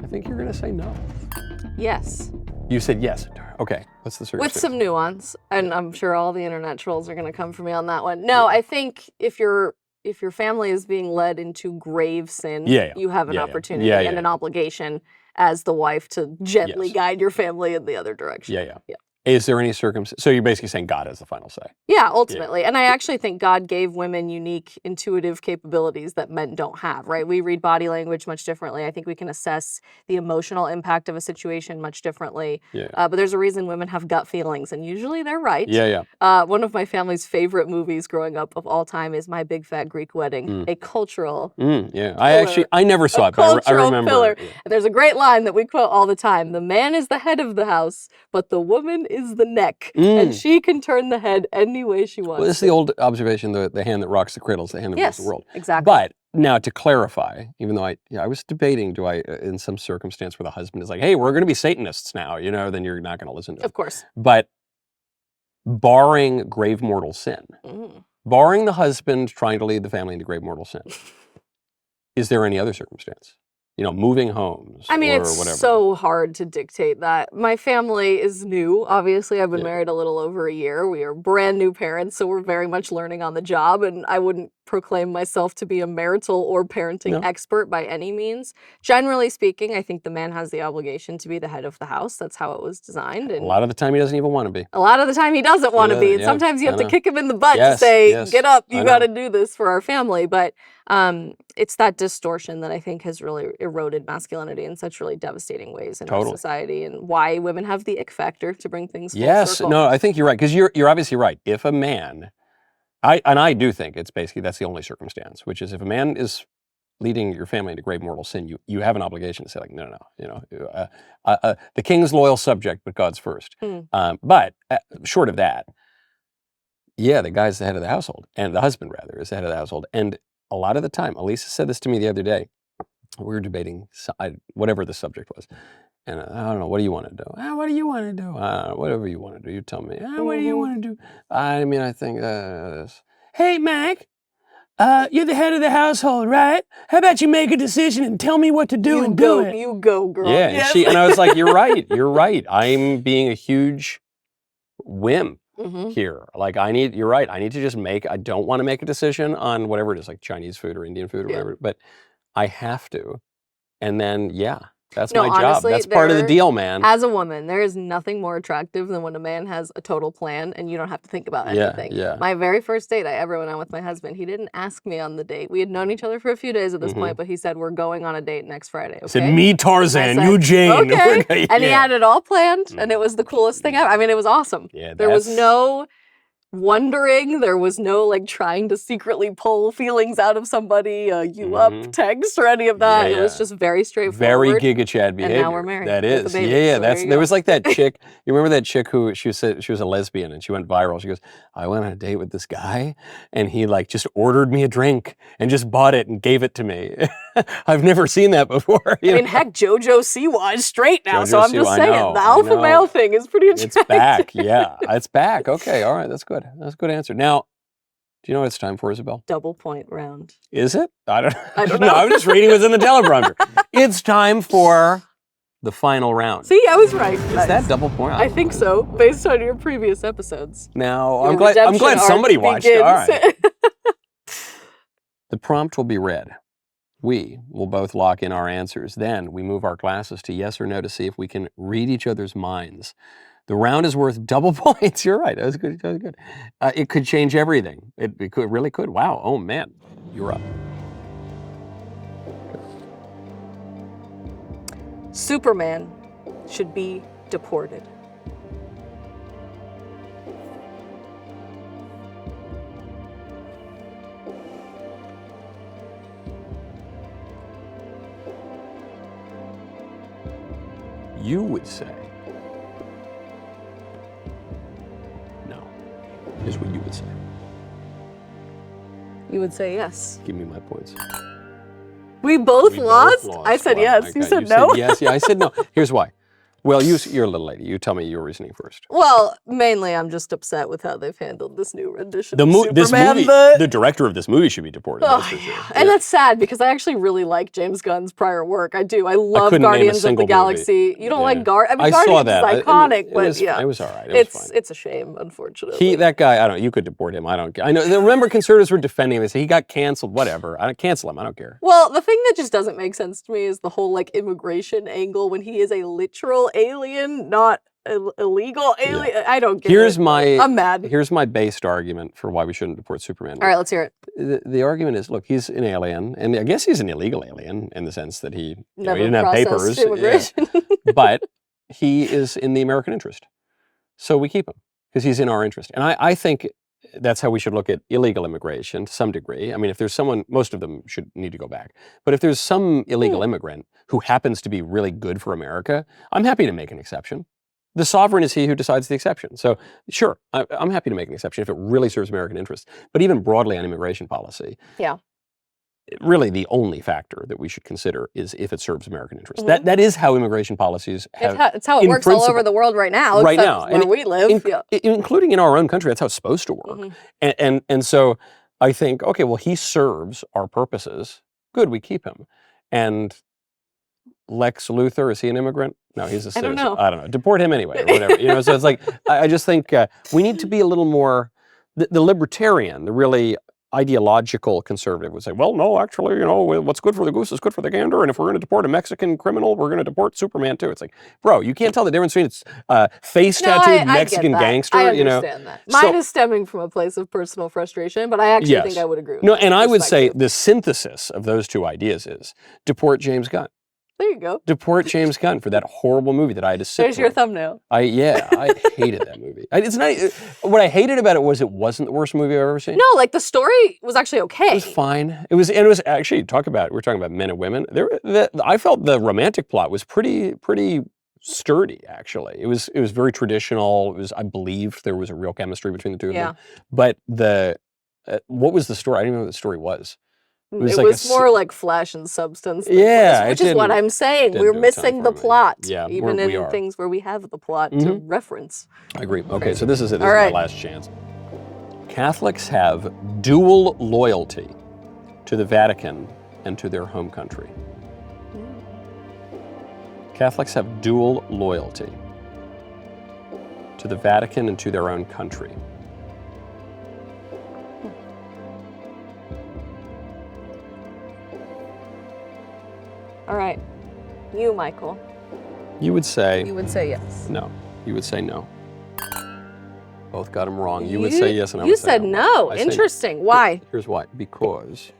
[SPEAKER 2] I think you're going to say no.
[SPEAKER 1] Yes.
[SPEAKER 2] You said yes. Okay. What's the circumstance?
[SPEAKER 1] With some nuance, and I'm sure all the internet trolls are going to come for me on that one. No, I think if your family is being led into grave sin, you have an opportunity and an obligation as the wife to gently guide your family in the other direction.
[SPEAKER 2] Yeah. Is there any circumstance? So you're basically saying God has the final say.
[SPEAKER 1] Yeah, ultimately. And I actually think God gave women unique intuitive capabilities that men don't have, right? We read body language much differently. I think we can assess the emotional impact of a situation much differently. But there's a reason women have gut feelings, and usually they're right. One of my family's favorite movies growing up of all time is My Big Fat Greek Wedding, a cultural
[SPEAKER 2] I never saw it, but I remember.
[SPEAKER 1] Pillar. There's a great line that we quote all the time. The man is the head of the house, but the woman is the neck, and she can turn the head any way she wants.
[SPEAKER 2] Well, this is the old observation: the hand that rocks the cradle is the hand that rules the world.
[SPEAKER 1] Exactly.
[SPEAKER 2] But now to clarify, even though I was debating, do I, in some circumstance where the husband is like, "Hey, we're going to be Satanists now," then you're not going to listen to it.
[SPEAKER 1] Of course.
[SPEAKER 2] But barring grave mortal sin, barring the husband trying to lead the family into grave mortal sin, is there any other circumstance? Moving homes.
[SPEAKER 1] I mean,
[SPEAKER 2] or
[SPEAKER 1] it's
[SPEAKER 2] whatever.
[SPEAKER 1] so hard to dictate that. My family is new. Obviously, I've been married a little over a year. We are brand new parents, so we're very much learning on the job, and I wouldn't proclaim myself to be a marital or parenting
[SPEAKER 2] No.
[SPEAKER 1] expert by any means. Generally speaking, I think the man has the obligation to be the head of the house. That's how it was designed.
[SPEAKER 2] A
[SPEAKER 1] And
[SPEAKER 2] lot of the time he doesn't even want to be.
[SPEAKER 1] a lot of the time he doesn't want to be. And
[SPEAKER 2] Yeah,
[SPEAKER 1] sometimes you
[SPEAKER 2] I
[SPEAKER 1] have to
[SPEAKER 2] know.
[SPEAKER 1] kick him in the butt to
[SPEAKER 2] Yes,
[SPEAKER 1] say,
[SPEAKER 2] yes,
[SPEAKER 1] get up,
[SPEAKER 2] I
[SPEAKER 1] you
[SPEAKER 2] know.
[SPEAKER 1] got to do this for our family. But it's that distortion that I think has really eroded masculinity in such really devastating ways in our
[SPEAKER 2] Totally.
[SPEAKER 1] society, and why women have the ick factor to bring things full
[SPEAKER 2] Yes,
[SPEAKER 1] circle.
[SPEAKER 2] no, I think you're right, because you're obviously right. If a man, I do think it's basically that's the only circumstance, which is if a man is leading your family into grave mortal sin, you have an obligation to say like, no, the king's loyal subject, but God's first. But short of that, yeah, the guy's the head of the household, and the husband rather is the head of the household, and a lot of the time, Elisa said this to me the other day. We were debating whatever the subject was. And I don't know, what do you want to do? What do you want to do? Whatever you want to do, you tell me. What do you want to do? I mean, I think this. Hey, Mac, you're the head of the household, right? How about you make a decision and tell me what to do and do it?
[SPEAKER 1] You go, girl.
[SPEAKER 2] Yeah,
[SPEAKER 1] Yes.
[SPEAKER 2] and I was like, you're right, you're right. I'm being a huge wimp here. Like, you're right, I need to just I don't want to make a decision on whatever it is, like Chinese food or Indian food or whatever, but I have to. And then, yeah. That's
[SPEAKER 1] No,
[SPEAKER 2] my job.
[SPEAKER 1] honestly,
[SPEAKER 2] That's part of the deal, man.
[SPEAKER 1] As a woman, there is nothing more attractive than when a man has a total plan and you don't have to think about anything.
[SPEAKER 2] Yeah.
[SPEAKER 1] My very first date I ever went on with my husband, he didn't ask me on the date. We had known each other for a few days at this point, but he said, we're going on a date next Friday. Okay?
[SPEAKER 2] He said, me Tarzan,
[SPEAKER 1] I
[SPEAKER 2] you
[SPEAKER 1] said,
[SPEAKER 2] Jane.
[SPEAKER 1] Okay. And he had it all planned, and it was the coolest thing ever. I mean, it was awesome.
[SPEAKER 2] Yeah,
[SPEAKER 1] there was no wondering, there was no like trying to secretly pull feelings out of somebody, you up text or any of that. It was just very straightforward.
[SPEAKER 2] Very Giga Chad behavior.
[SPEAKER 1] And now we're married.
[SPEAKER 2] That
[SPEAKER 1] with
[SPEAKER 2] is.
[SPEAKER 1] a baby,
[SPEAKER 2] Yeah,
[SPEAKER 1] so
[SPEAKER 2] there was like that chick. You remember that chick who she said she was a lesbian and she went viral. She goes, I went on a date with this guy and he like just ordered me a drink and just bought it and gave it to me. I've never seen that before.
[SPEAKER 1] I mean, heck, JoJo Siwa is straight now, so I'm just saying,
[SPEAKER 2] know,
[SPEAKER 1] the alpha male thing is pretty attractive.
[SPEAKER 2] It's back, yeah. It's back. Okay, all right, that's good. That's a good answer. Now, do you know what it's time for, Isabel?
[SPEAKER 1] Double point round.
[SPEAKER 2] Is it? I don't
[SPEAKER 1] know.
[SPEAKER 2] No, I'm just reading what's in the teleprompter. It's time for the final round.
[SPEAKER 1] See, I was right.
[SPEAKER 2] Is that double point?
[SPEAKER 1] I think so, based on your previous episodes.
[SPEAKER 2] Now,
[SPEAKER 1] Your
[SPEAKER 2] I'm glad somebody watched it. All right. The prompt will be read. We will both lock in our answers. Then we move our glasses to yes or no to see if we can read each other's minds. The round is worth double points. You're right. That was good. That was good. It could change everything. It really could. Wow. Oh, man. You're up.
[SPEAKER 1] Superman should be deported.
[SPEAKER 2] You would say no, is what you would say.
[SPEAKER 1] You would say yes.
[SPEAKER 2] Give me my points.
[SPEAKER 1] We both lost? I said
[SPEAKER 2] Wow,
[SPEAKER 1] yes.
[SPEAKER 2] my
[SPEAKER 1] You
[SPEAKER 2] God,
[SPEAKER 1] said no?
[SPEAKER 2] yes. Yeah, I said no. Here's why. Well, you're a little lady. You tell me your reasoning first.
[SPEAKER 1] Well, mainly I'm just upset with how they've handled this new rendition of
[SPEAKER 2] This
[SPEAKER 1] Superman.
[SPEAKER 2] movie, the director of this movie should be deported.
[SPEAKER 1] Oh,
[SPEAKER 2] That's for sure.
[SPEAKER 1] yeah. And that's sad because I actually really like James Gunn's prior work. I do. I love
[SPEAKER 2] couldn't name a
[SPEAKER 1] Guardians of the
[SPEAKER 2] single
[SPEAKER 1] Galaxy. You don't like Guardians? I mean,
[SPEAKER 2] I saw
[SPEAKER 1] Guardians
[SPEAKER 2] that.
[SPEAKER 1] is iconic,
[SPEAKER 2] It
[SPEAKER 1] but
[SPEAKER 2] was,
[SPEAKER 1] yeah.
[SPEAKER 2] it was all right. It was fine.
[SPEAKER 1] It's a shame, unfortunately.
[SPEAKER 2] That guy, I don't know, you could deport him. I don't care. I know, remember conservatives were defending him. They say he got canceled, whatever. I don't cancel him. I don't care.
[SPEAKER 1] Well, the thing that just doesn't make sense to me is the whole like immigration angle when he is a literal alien, not illegal alien. Yeah. I don't get it. I'm mad.
[SPEAKER 2] Here's my based argument for why we shouldn't deport Superman.
[SPEAKER 1] All right, let's hear it.
[SPEAKER 2] The argument is, look, he's an alien, and I guess he's an illegal alien in the sense that he
[SPEAKER 1] Never
[SPEAKER 2] didn't have papers.
[SPEAKER 1] Immigration.
[SPEAKER 2] Yeah. But he is in the American interest. So we keep him because he's in our interest. And I think that's how we should look at illegal immigration to some degree. I mean, if there's someone, most of them should need to go back. But if there's some illegal immigrant who happens to be really good for America, I'm happy to make an exception. The sovereign is he who decides the exception. So sure, I'm happy to make an exception if it really serves American interests. But even broadly on immigration policy, really the only factor that we should consider is if it serves American interests. That is how immigration policies have.
[SPEAKER 1] It's how it works all over the world right now.
[SPEAKER 2] Right now,
[SPEAKER 1] where we live,
[SPEAKER 2] including in our own country, that's how it's supposed to work. And so I think, okay, well, he serves our purposes. Good, we keep him. And Lex Luthor, is he an immigrant? No, he's a citizen. I don't know. Deport him anyway, or whatever. So it's like, I just think we need to be a little more, the libertarian, the really ideological conservative would say, well, no, actually, you know, what's good for the goose is good for the gander, and if we're going to deport a Mexican criminal, we're going to deport Superman too. It's like, bro, you can't tell the difference between face
[SPEAKER 1] No,
[SPEAKER 2] tattooed
[SPEAKER 1] I
[SPEAKER 2] Mexican
[SPEAKER 1] get that.
[SPEAKER 2] gangster,
[SPEAKER 1] I
[SPEAKER 2] you know.
[SPEAKER 1] understand that. Mine is stemming from a place of personal frustration, but I actually think I would agree with
[SPEAKER 2] No,
[SPEAKER 1] that
[SPEAKER 2] and I would say
[SPEAKER 1] perspective.
[SPEAKER 2] the synthesis of those two ideas is deport James Gunn.
[SPEAKER 1] There you go.
[SPEAKER 2] Deport James Gunn for that horrible movie that I had to sit
[SPEAKER 1] There's
[SPEAKER 2] through.
[SPEAKER 1] your thumbnail.
[SPEAKER 2] I hated that movie. It's not. What I hated about it was it wasn't the worst movie I've ever seen.
[SPEAKER 1] No, like the story was actually okay.
[SPEAKER 2] It was fine. It was actually we're talking about men and women. I felt the romantic plot was pretty sturdy. Actually, it was very traditional. I believed there was a real chemistry between the two of them. But what was the story? I didn't even know what the story was.
[SPEAKER 1] It was more like flesh and substance. Which is what I'm saying. We're missing the plot.
[SPEAKER 2] Yeah,
[SPEAKER 1] even in things where we have the plot to reference.
[SPEAKER 2] I agree. Okay, so this is it. This is my last chance. Catholics have dual loyalty to the Vatican and to their home country. Catholics have dual loyalty to the Vatican and to their own country.
[SPEAKER 1] All right. You, Michael.
[SPEAKER 2] You would say
[SPEAKER 1] yes.
[SPEAKER 2] no. You would say no. Both got them wrong. You would say yes, and I would say
[SPEAKER 1] no. You said no. Interesting. Why?
[SPEAKER 2] Here's why. Because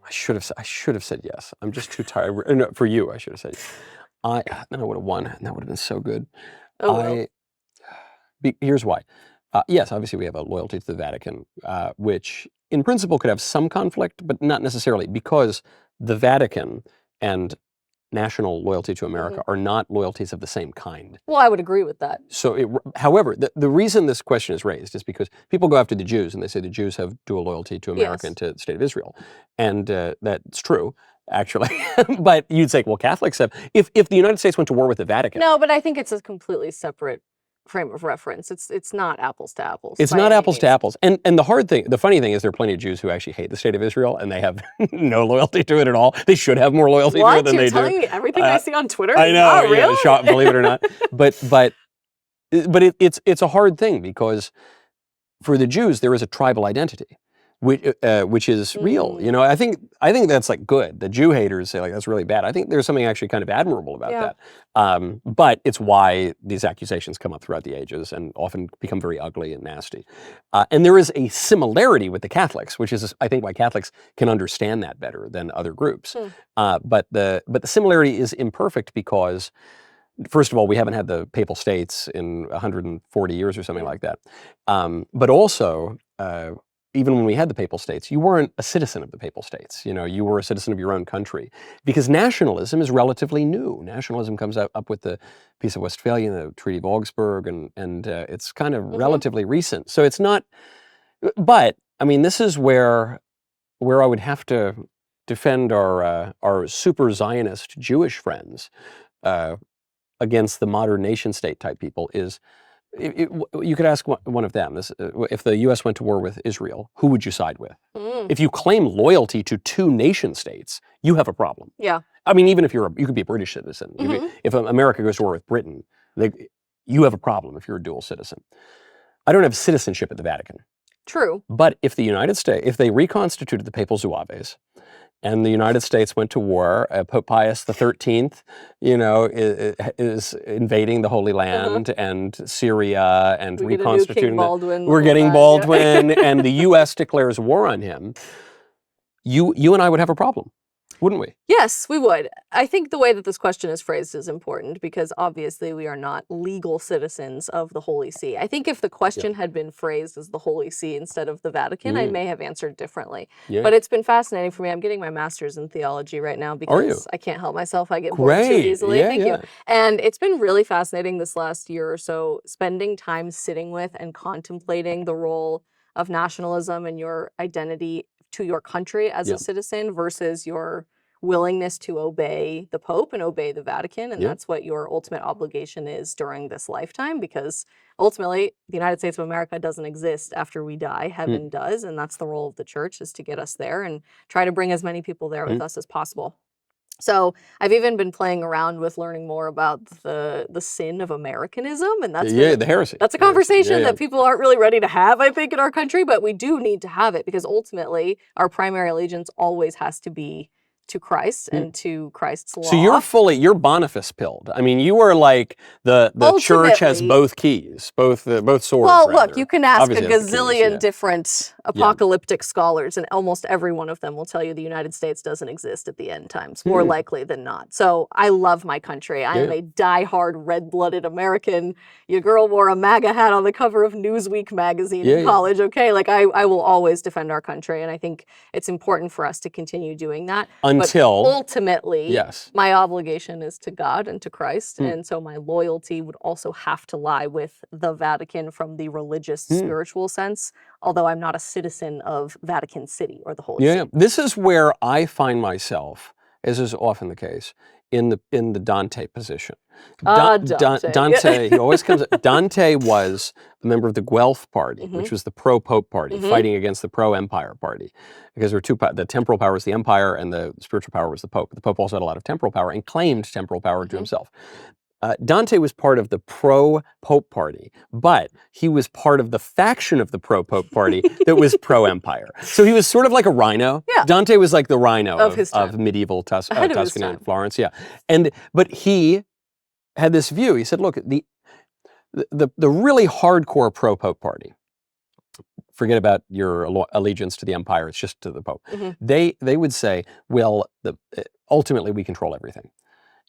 [SPEAKER 2] I should have said yes. I'm just too tired. No, for you, I should have said yes. Then I would have won, and that would have been so good. Here's why. Yes, obviously we have a loyalty to the Vatican, which in principle could have some conflict, but not necessarily, because the Vatican and national loyalty to America are not loyalties of the same kind.
[SPEAKER 1] Well, I would agree with that.
[SPEAKER 2] So, however, the reason this question is raised is because people go after the Jews and they say the Jews have dual loyalty to America and to the State of Israel. And that's true, actually. But you'd say, well, Catholics have, if the United States went to war with the Vatican.
[SPEAKER 1] No, but I think it's a completely separate frame of reference. It's not apples to apples.
[SPEAKER 2] It's not apples to apples. And the funny thing is there are plenty of Jews who actually hate the State of Israel and they have no loyalty to it at all. They should have more loyalty to it than they do.
[SPEAKER 1] You're telling me everything I see on Twitter?
[SPEAKER 2] I know,
[SPEAKER 1] really?
[SPEAKER 2] Believe it or not. But it's a hard thing because for the Jews there is a tribal identity, which is real. You know, I think that's like good. The Jew haters say like that's really bad. I think there's something actually kind of admirable about that. But it's why these accusations come up throughout the ages and often become very ugly and nasty. And there is a similarity with the Catholics, which is I think why Catholics can understand that better than other groups. But the similarity is imperfect because, first of all, we haven't had the Papal States in 140 years or something like that. But also, even when we had the Papal States, you weren't a citizen of the Papal States. You know, you were a citizen of your own country. Because nationalism is relatively new. Nationalism comes up with the Peace of Westphalia, the Treaty of Augsburg, and it's kind of relatively recent. So it's not, but, I mean, this is where I would have to defend our super Zionist Jewish friends against the modern nation state type people is, you could ask one of them, if the U.S. went to war with Israel, who would you side with? If you claim loyalty to two nation states, you have a problem.
[SPEAKER 1] Yeah.
[SPEAKER 2] I mean, even if you could be a British citizen. If America goes to war with Britain, you have a problem if you're a dual citizen. I don't have citizenship at the Vatican.
[SPEAKER 1] True.
[SPEAKER 2] But if the United States, if they reconstituted the Papal Zouaves, and the United States went to war, Pope Pius XIII, you know, is invading the Holy Land and Syria and reconstituting. We're getting Baldwin, and the U.S. declares war on him. You and I would have a problem, wouldn't we?
[SPEAKER 1] Yes, we would. I think the way that this question is phrased is important because obviously we are not legal citizens of the Holy See. I think if the question had been phrased as the Holy See instead of the Vatican, I may have answered differently. But it's been fascinating for me. I'm getting my master's in theology right now because I can't help myself. I get bored too easily. Thank you. And it's been really fascinating this last year or so, spending time sitting with and contemplating the role of nationalism and your identity to your country as a citizen versus your willingness to obey the Pope and obey the Vatican. And that's what your ultimate obligation is during this lifetime, because ultimately the United States of America doesn't exist after we die. Heaven does. And that's the role of the church, is to get us there and try to bring as many people there with us as possible. So I've even been playing around with learning more about the sin of Americanism, and
[SPEAKER 2] the heresy.
[SPEAKER 1] that's a conversation that people aren't really ready to have, I think, in our country, but we do need to have it because ultimately our primary allegiance always has to be to Christ and to Christ's law.
[SPEAKER 2] So you're Boniface pilled. I mean, you are like the church has both keys, both swords.
[SPEAKER 1] Well,
[SPEAKER 2] rather.
[SPEAKER 1] look, you can ask
[SPEAKER 2] Obviously
[SPEAKER 1] a
[SPEAKER 2] has the keys,
[SPEAKER 1] gazillion different apocalyptic scholars, and almost every one of them will tell you the United States doesn't exist at the end times, more likely than not. So I love my country. I am a diehard red-blooded American. Your girl wore a MAGA hat on the cover of Newsweek magazine in college, okay? Like, I will always defend our country, and I think it's important for us to continue doing that.
[SPEAKER 2] Until,
[SPEAKER 1] but ultimately, my obligation is to God and to Christ, and so my loyalty would also have to lie with the Vatican from the religious, spiritual sense, although I'm not a citizen of Vatican City or the Holy See.
[SPEAKER 2] This is where I find myself, as is often the case, in the Dante position. Dante, he always comes. Dante was a member of the Guelph Party, which was the pro-Pope party, fighting against the pro-Empire party, because there were two. The temporal power was the Empire, and the spiritual power was the Pope. The Pope also had a lot of temporal power and claimed temporal power to himself. Dante was part of the pro-Pope party, but he was part of the faction of the pro-Pope party that was pro-Empire. So he was sort of like a rhino. Yeah. Dante was like the rhino of medieval Tuscany and Florence. Yeah, but he had this view. He said, look, the really hardcore pro-Pope party, forget about your allegiance to the empire, it's just to the Pope. They would say, well, ultimately we control everything.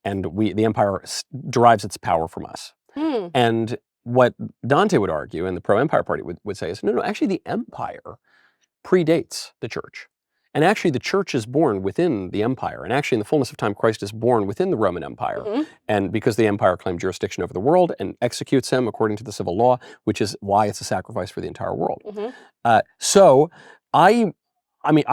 [SPEAKER 2] And the empire derives its power from us. And what Dante would argue, and the pro-empire party would say is, no, actually the empire predates the church. And actually the church is born within the empire. And actually in the fullness of time, Christ is born within the Roman Empire. And because the empire claimed jurisdiction over the world and executes him according to the civil law, which is why it's a sacrifice for the entire world. So I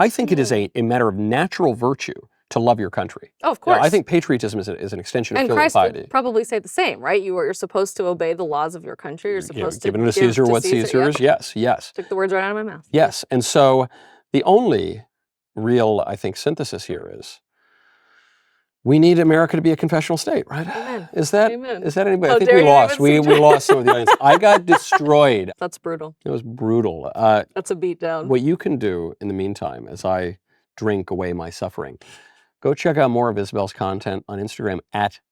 [SPEAKER 2] think it is a matter of natural virtue to love your country.
[SPEAKER 1] Oh, of course.
[SPEAKER 2] I think patriotism is an extension of filial
[SPEAKER 1] Christ
[SPEAKER 2] piety.
[SPEAKER 1] would probably say the same, right? You're supposed to obey the laws of your country. You're supposed to
[SPEAKER 2] give to Caesar what Caesar's. Yes.
[SPEAKER 1] Took the words right out of my mouth.
[SPEAKER 2] Yes, and so the only real, I think, synthesis here is we need America to be a confessional state, right?
[SPEAKER 1] Amen.
[SPEAKER 2] Is that anybody? I think
[SPEAKER 1] we
[SPEAKER 2] lost. We lost some of the audience. I got destroyed.
[SPEAKER 1] That's brutal.
[SPEAKER 2] It was brutal.
[SPEAKER 1] That's a beatdown.
[SPEAKER 2] What you can do in the meantime, as I drink away my suffering, go check out more of Isabel's content on Instagram at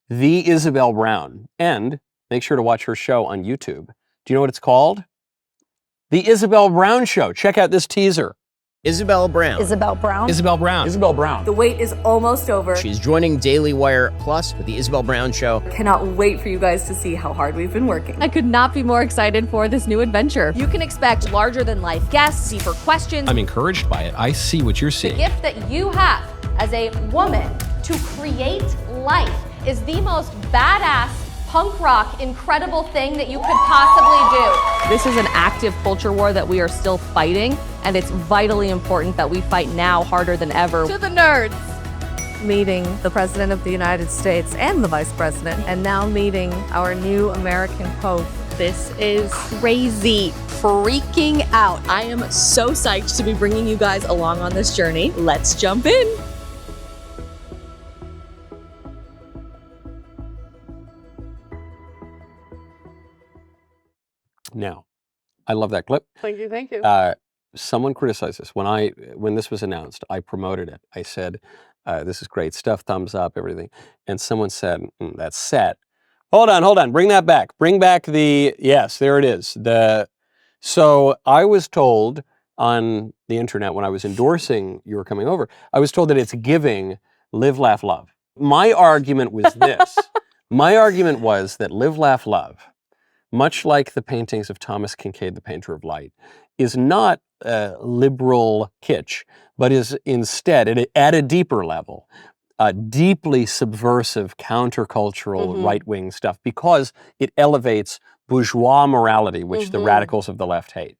[SPEAKER 2] the Isabelle Brown, and make sure to watch her show on YouTube. Do you know what it's called? The Isabelle Brown Show. Check out this teaser.
[SPEAKER 4] Isabelle Brown.
[SPEAKER 5] Isabel Brown.
[SPEAKER 3] Isabelle Brown.
[SPEAKER 2] Isabelle Brown.
[SPEAKER 5] The wait is almost over.
[SPEAKER 4] She's joining Daily Wire Plus with the Isabelle Brown Show.
[SPEAKER 5] Cannot wait for you guys to see how hard we've been working.
[SPEAKER 6] I could not be more excited for this new adventure. You can expect larger-than-life guests, deeper questions.
[SPEAKER 3] I'm encouraged by it. I see what you're seeing.
[SPEAKER 6] The gift that you have as a woman to create life is the most badass, punk rock, incredible thing that you could possibly do. This is an active culture war that we are still fighting, and it's vitally important that we fight now harder than ever. To the nerds!
[SPEAKER 5] Meeting the President of the United States and the Vice President, and now meeting our new American Pope.
[SPEAKER 6] This is crazy. Freaking out. I am so psyched to be bringing you guys along on this journey. Let's jump in.
[SPEAKER 2] Now, I love that clip.
[SPEAKER 1] Thank you.
[SPEAKER 2] Someone criticized this. When this was announced, I promoted it. I said, this is great stuff, thumbs up, everything. And someone said, that's set. Hold on, bring that back. Bring back yes, there it is. So I was told on the internet when I was endorsing you were coming over, I was told that it's giving live, laugh, love. My argument was this. My argument was that live, laugh, love, much like the paintings of Thomas Kinkade, the painter of light, is not liberal kitsch, but is instead, at a deeper level, deeply subversive, countercultural, right-wing stuff, because it elevates bourgeois morality, which the radicals of the left hate.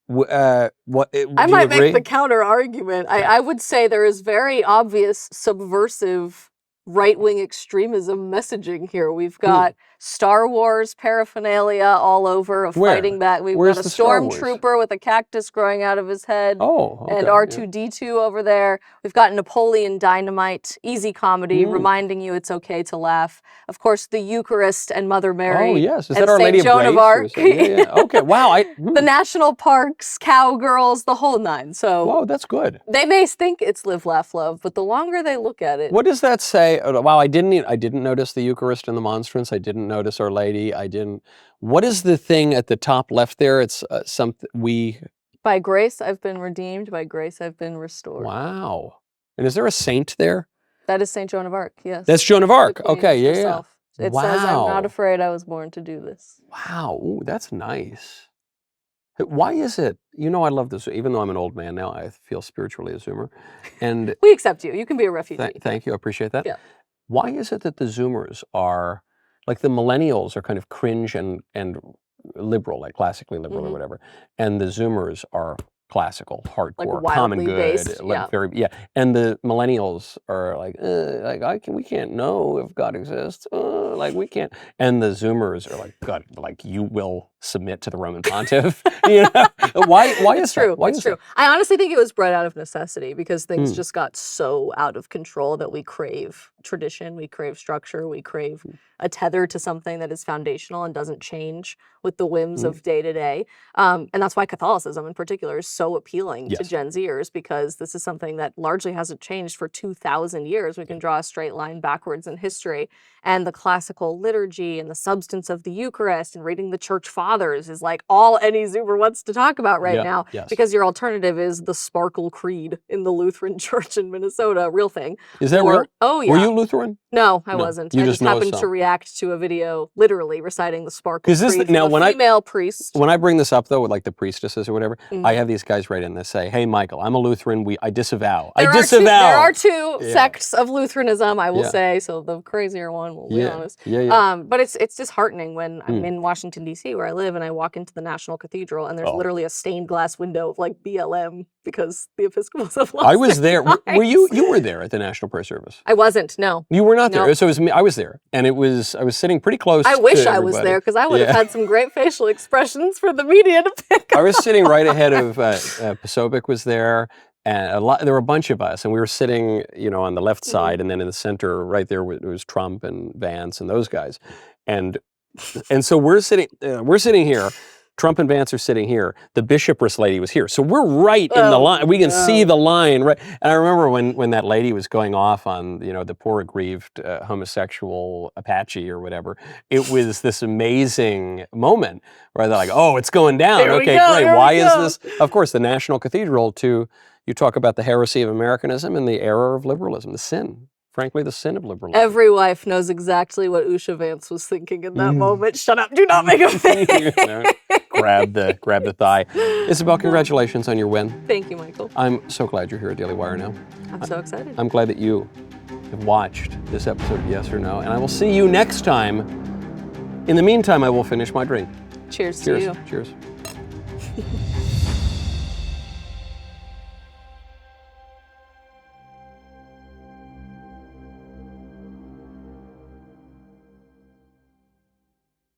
[SPEAKER 1] I might make the counter argument. I would say there is very obvious subversive right-wing extremism messaging here. We've got Star Wars paraphernalia all over of
[SPEAKER 2] Where?
[SPEAKER 1] fighting back. We've
[SPEAKER 2] Where's
[SPEAKER 1] got a
[SPEAKER 2] the Star Wars?
[SPEAKER 1] stormtrooper with a cactus growing out of his head.
[SPEAKER 2] Oh, okay.
[SPEAKER 1] And R2-D2 over there. We've got Napoleon Dynamite, easy comedy, reminding you it's okay to laugh. Of course, the Eucharist and Mother Mary.
[SPEAKER 2] Oh, yes. Is
[SPEAKER 1] and
[SPEAKER 2] that Our
[SPEAKER 1] Saint
[SPEAKER 2] Lady of
[SPEAKER 1] Joan of
[SPEAKER 2] Grace?
[SPEAKER 1] Arc.
[SPEAKER 2] Yeah. Okay, wow.
[SPEAKER 1] The national parks, cowgirls, the whole nine. So
[SPEAKER 2] Whoa, that's good.
[SPEAKER 1] they may think it's live, laugh, love, but the longer they look at it.
[SPEAKER 2] What does that say? Wow, I didn't notice the Eucharist and the monstrance. I didn't notice Our Lady. What is the thing at the top left there? It's something
[SPEAKER 1] By grace I've been redeemed, by grace I've been restored.
[SPEAKER 2] Wow. And is there a saint there?
[SPEAKER 1] That is Saint Joan of Arc, yes.
[SPEAKER 2] That's Joan of Arc.
[SPEAKER 1] The queen
[SPEAKER 2] Okay, yeah.
[SPEAKER 1] herself. It says, I'm not afraid I was born to do this.
[SPEAKER 2] Wow, ooh, that's nice. Why is it, I love this, even though I'm an old man now, I feel spiritually a Zoomer. And
[SPEAKER 1] We accept you. You can be a refugee.
[SPEAKER 2] thank you, I appreciate that.
[SPEAKER 1] Yeah.
[SPEAKER 2] Why is it that the Zoomers are, like the millennials are kind of cringe and liberal, like classically liberal or whatever, and the Zoomers are classical, hardcore,
[SPEAKER 1] Like
[SPEAKER 2] common
[SPEAKER 1] wildly
[SPEAKER 2] good,
[SPEAKER 1] based,
[SPEAKER 2] like and the millennials are like, we can't know if God exists, like we can't, and the Zoomers are like, God, like you will submit to the Roman Pontiff. Why is
[SPEAKER 1] true.
[SPEAKER 2] that? Why
[SPEAKER 1] it's
[SPEAKER 2] is
[SPEAKER 1] true.
[SPEAKER 2] that?
[SPEAKER 1] I honestly think it was bred out of necessity because things just got so out of control that we crave tradition, we crave structure, we crave a tether to something that is foundational and doesn't change with the whims of day to day. And that's why Catholicism in particular is so appealing to Gen Zers, because this is something that largely hasn't changed for 2,000 years. We can draw a straight line backwards in history. And the classical liturgy and the substance of the Eucharist and reading the Church Fathers is like all any Zoomer wants to talk about right now, because your alternative is the Sparkle Creed in the Lutheran Church in Minnesota, real thing.
[SPEAKER 2] Is that real?
[SPEAKER 1] Oh, yeah.
[SPEAKER 2] Were you Lutheran?
[SPEAKER 1] No, I wasn't.
[SPEAKER 2] You
[SPEAKER 1] I
[SPEAKER 2] just
[SPEAKER 1] just
[SPEAKER 2] know
[SPEAKER 1] happened to
[SPEAKER 2] some.
[SPEAKER 1] react to a video literally reciting the Sparkle
[SPEAKER 2] Is this
[SPEAKER 1] Creed
[SPEAKER 2] now
[SPEAKER 1] from a female priest.
[SPEAKER 2] When I bring this up though, with like the priestesses or whatever, I have these guys write in that say, "Hey, Michael, I'm a Lutheran. I disavow. I disavow."
[SPEAKER 1] There are two sects of Lutheranism, I will say. So the crazier one, we'll be honest. But it's disheartening when I'm in Washington D.C. where I live, and I walk into the National Cathedral, and there's literally a stained glass window of like BLM because the Episcopals have lost.
[SPEAKER 2] I was there.
[SPEAKER 1] their
[SPEAKER 2] Were you?
[SPEAKER 1] minds.
[SPEAKER 2] You were there at the National Prayer Service.
[SPEAKER 1] I wasn't. No.
[SPEAKER 2] You were not there.
[SPEAKER 1] Nope.
[SPEAKER 2] So it was me. I was there, and I was sitting pretty close.
[SPEAKER 1] I wish
[SPEAKER 2] to
[SPEAKER 1] I was
[SPEAKER 2] everybody.
[SPEAKER 1] there because I would have had some great facial expressions for the media to pick up.
[SPEAKER 2] I was sitting right ahead of Posobiec was there, and there were a bunch of us, and we were sitting, on the left side, and then in the center, right there, was Trump and Vance and those guys, and so we're sitting here. Trump and Vance are sitting here. The bishopress lady was here. So we're right in the line. We can see the line, right? And I remember when that lady was going off on, the poor aggrieved homosexual Apache or whatever, it was this amazing moment where they're like, oh, it's going down. Okay, great. Why is this? Of course, the National Cathedral you talk about the heresy of Americanism and the error of liberalism, the sin. Frankly, the sin of liberalism.
[SPEAKER 1] Every wife knows exactly what Usha Vance was thinking in that moment. Shut up, do not make a face.
[SPEAKER 2] Grab the thigh. Isabel, congratulations on your win.
[SPEAKER 1] Thank you, Michael.
[SPEAKER 2] I'm so glad you're here at Daily Wire now.
[SPEAKER 1] I'm so excited.
[SPEAKER 2] I'm glad that you have watched this episode of Yes or No, and I will see you next time. In the meantime, I will finish my drink.
[SPEAKER 1] Cheers to you.
[SPEAKER 2] Cheers.